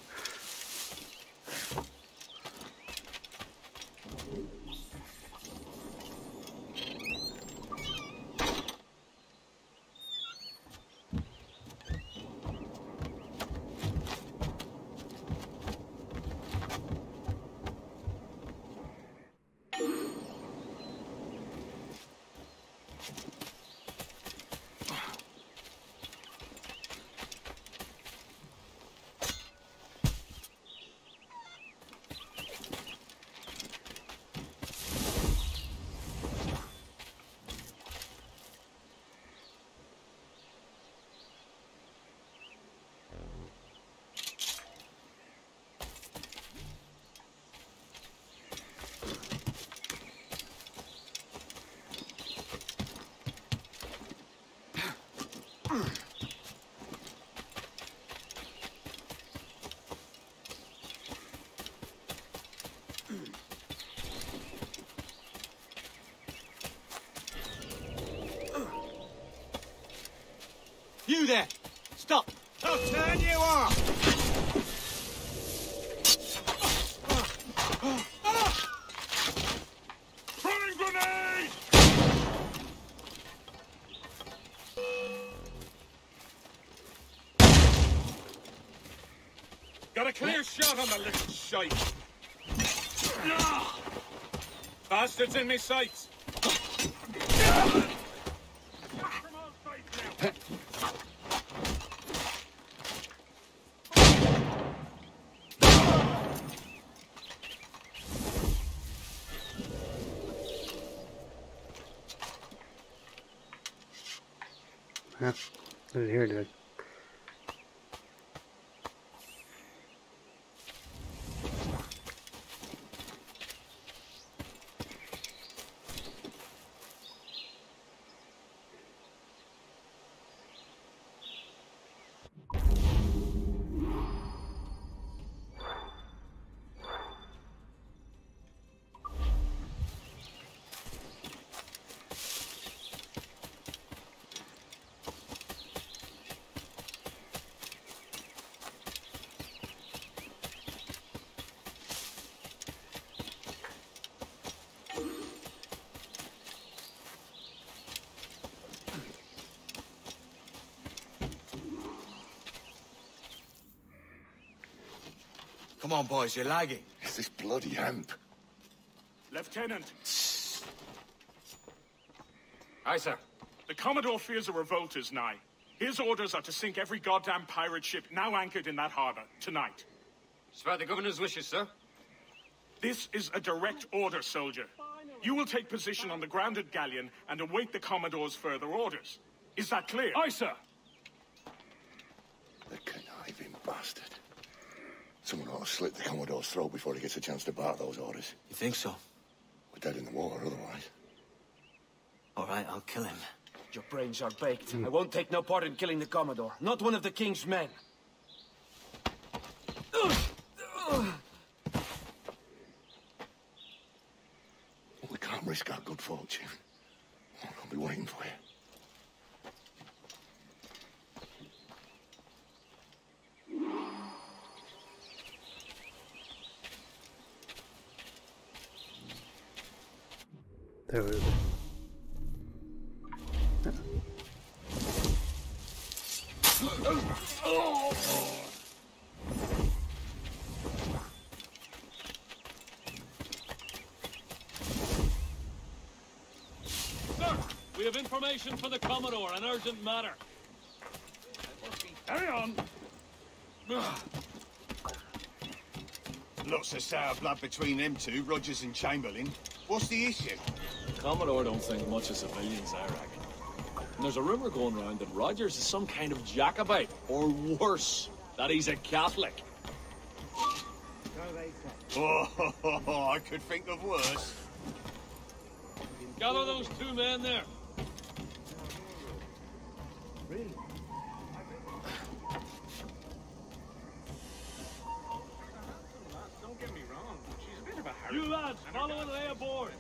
You there! Stop! I'll turn you off! Throwing grenade! Got a clear shot on the little shite. Bastards in me sights. Yeah, I didn't hear it. Come on, boys, you're lagging. It's this bloody amp. Lieutenant. Aye, sir. The Commodore fears a revolt is nigh. His orders are to sink every goddamn pirate ship now anchored in that harbor, tonight. It's by the governor's wishes, sir. This is a direct order, soldier. You will take position on the grounded galleon and await the Commodore's further orders. Is that clear? Aye, sir. The conniving bastard. Someone ought to slit the Commodore's throat before he gets a chance to bark those orders. You think so? We're dead in the water otherwise. All right, I'll kill him. Your brains are baked. I won't take no part in killing the Commodore. Not one of the King's men. We can't risk our good fortune. I'll be waiting for you. There we go. Sir, we have information for the Commodore, an urgent matter. Carry on. Lots of sour blood between them two, Rogers and Chamberlain. What's the issue? Commodore don't think much of civilians, I reckon. And there's a rumor going around that Rogers is some kind of Jacobite, or worse, that he's a Catholic. Oh, I could think of worse. Gather those two men there. Really? Don't get me wrong. She's a bit of a harriet. You lads, follow and lay aboard.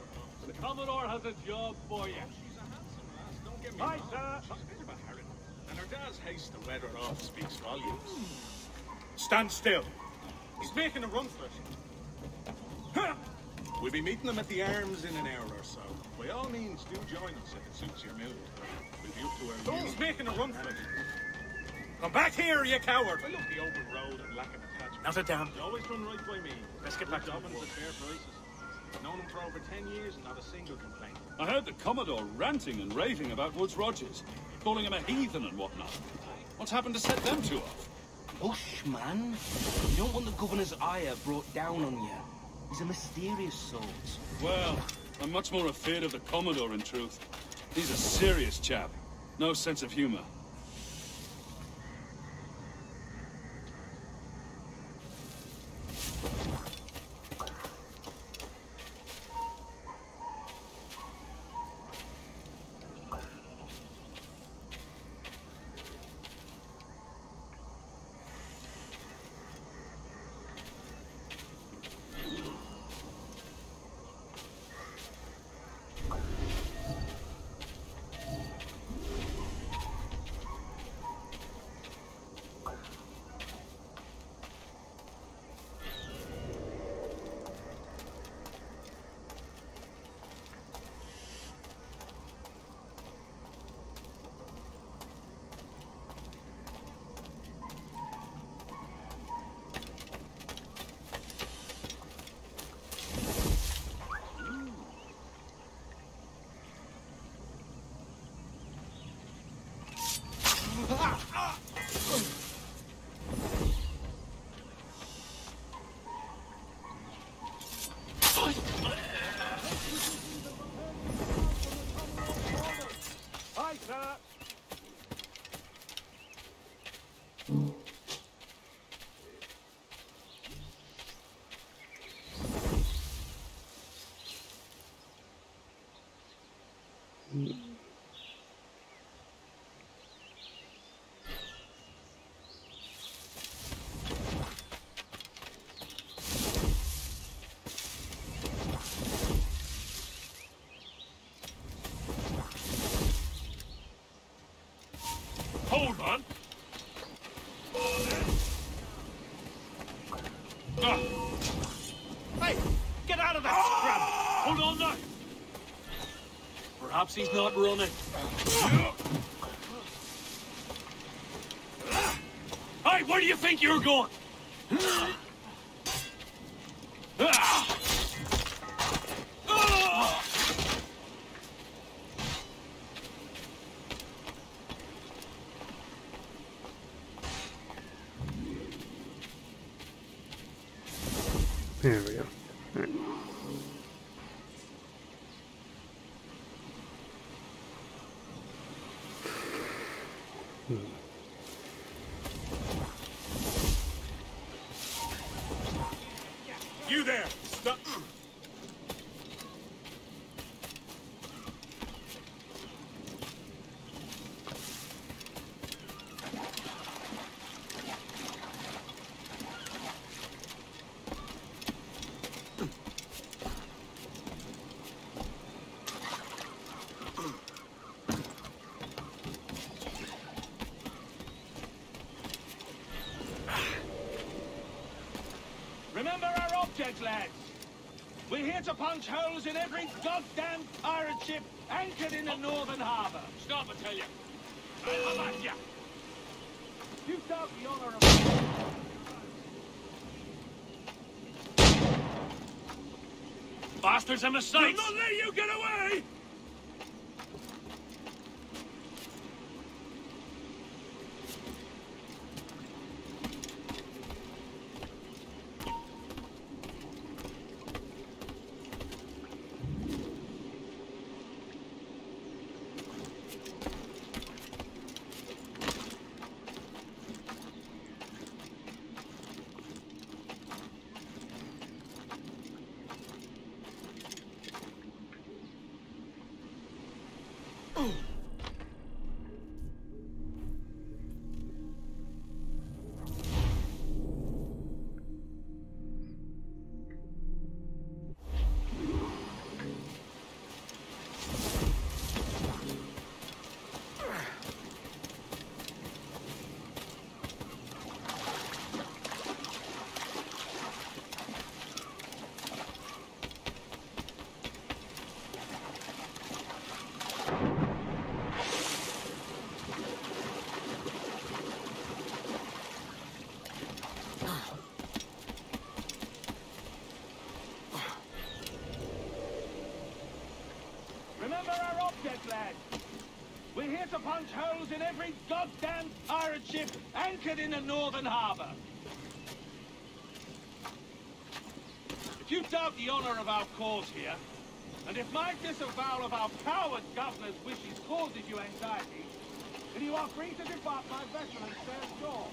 The Commodore has a job for you. She's a handsome lass, don't get me Aye, wrong. sir. She's a bit of a harriet. And her dad's haste to let her off speaks volumes. Stand still. He's making a run for it. We'll be meeting them at the Arms in an hour or so. By all means, do join us if it suits your mood. We'll be up to our He's making a run for it. Come back here, you coward! I love the open road and lack of attachment. Not a damn. You always done right by me. Let's get back to Dobbins at fair prices. Known him for over 10 years and not a single complaint. I heard the Commodore ranting and raving about Woods Rogers, calling him a heathen and whatnot. What's happened to set them two off? Hush, man. You don't want the governor's ire brought down on you. He's a mysterious sort. Well, I'm much more afraid of the Commodore, in truth. He's a serious chap. No sense of humor. Hold on. Hey, get out of that scrap! Hold on now. Perhaps he's not running. Hey, where do you think you're going? There we go. All right. You there! Stop! Remember our object, lads. We're here to punch holes in every goddamn pirate ship anchored in the northern harbor. Stop, I tell you. I'm at ya. You doubt the honor of... Bastards, I'm a sight! I'll not let you get away! Remember our object, lads. We're here to punch holes in every goddamn pirate ship anchored in the northern harbor. If you doubt the honor of our cause here, and if my disavowal of our coward governor's wishes causes you anxiety, then you are free to depart my vessel and stay ashore.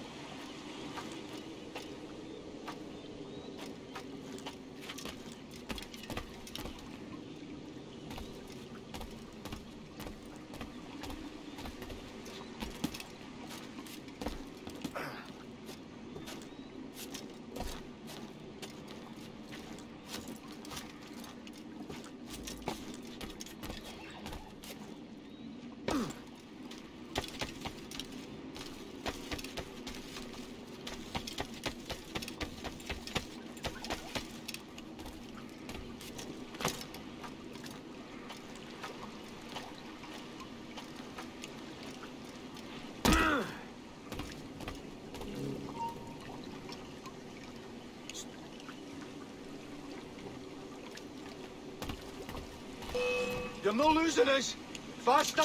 You're not losing us! Faster!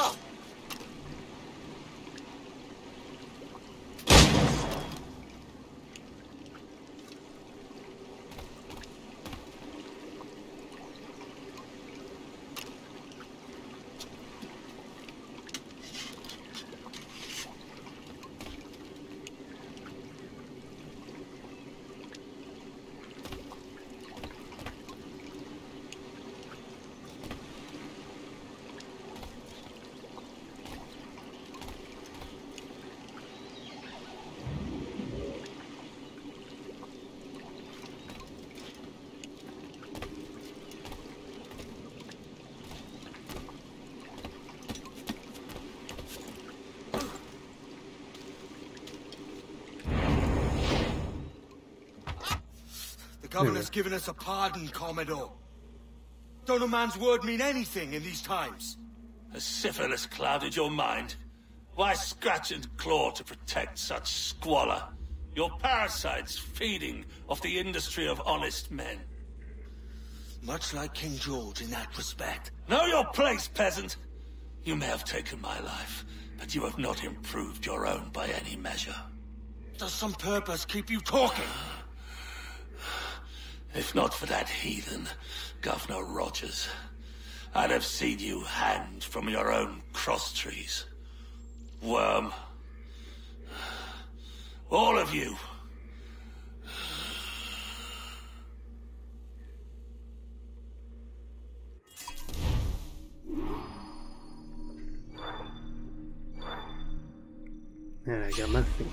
The governor's given us a pardon, Commodore. Don't a man's word mean anything in these times? Has syphilis clouded your mind? Why scratch and claw to protect such squalor? Your parasites feeding off the industry of honest men. Much like King George in that respect. Know your place, peasant! You may have taken my life, but you have not improved your own by any measure. Does some purpose keep you talking? If not for that heathen, Governor Rogers, I'd have seen you hanged from your own cross trees. Worm. All of you. And I got my thing.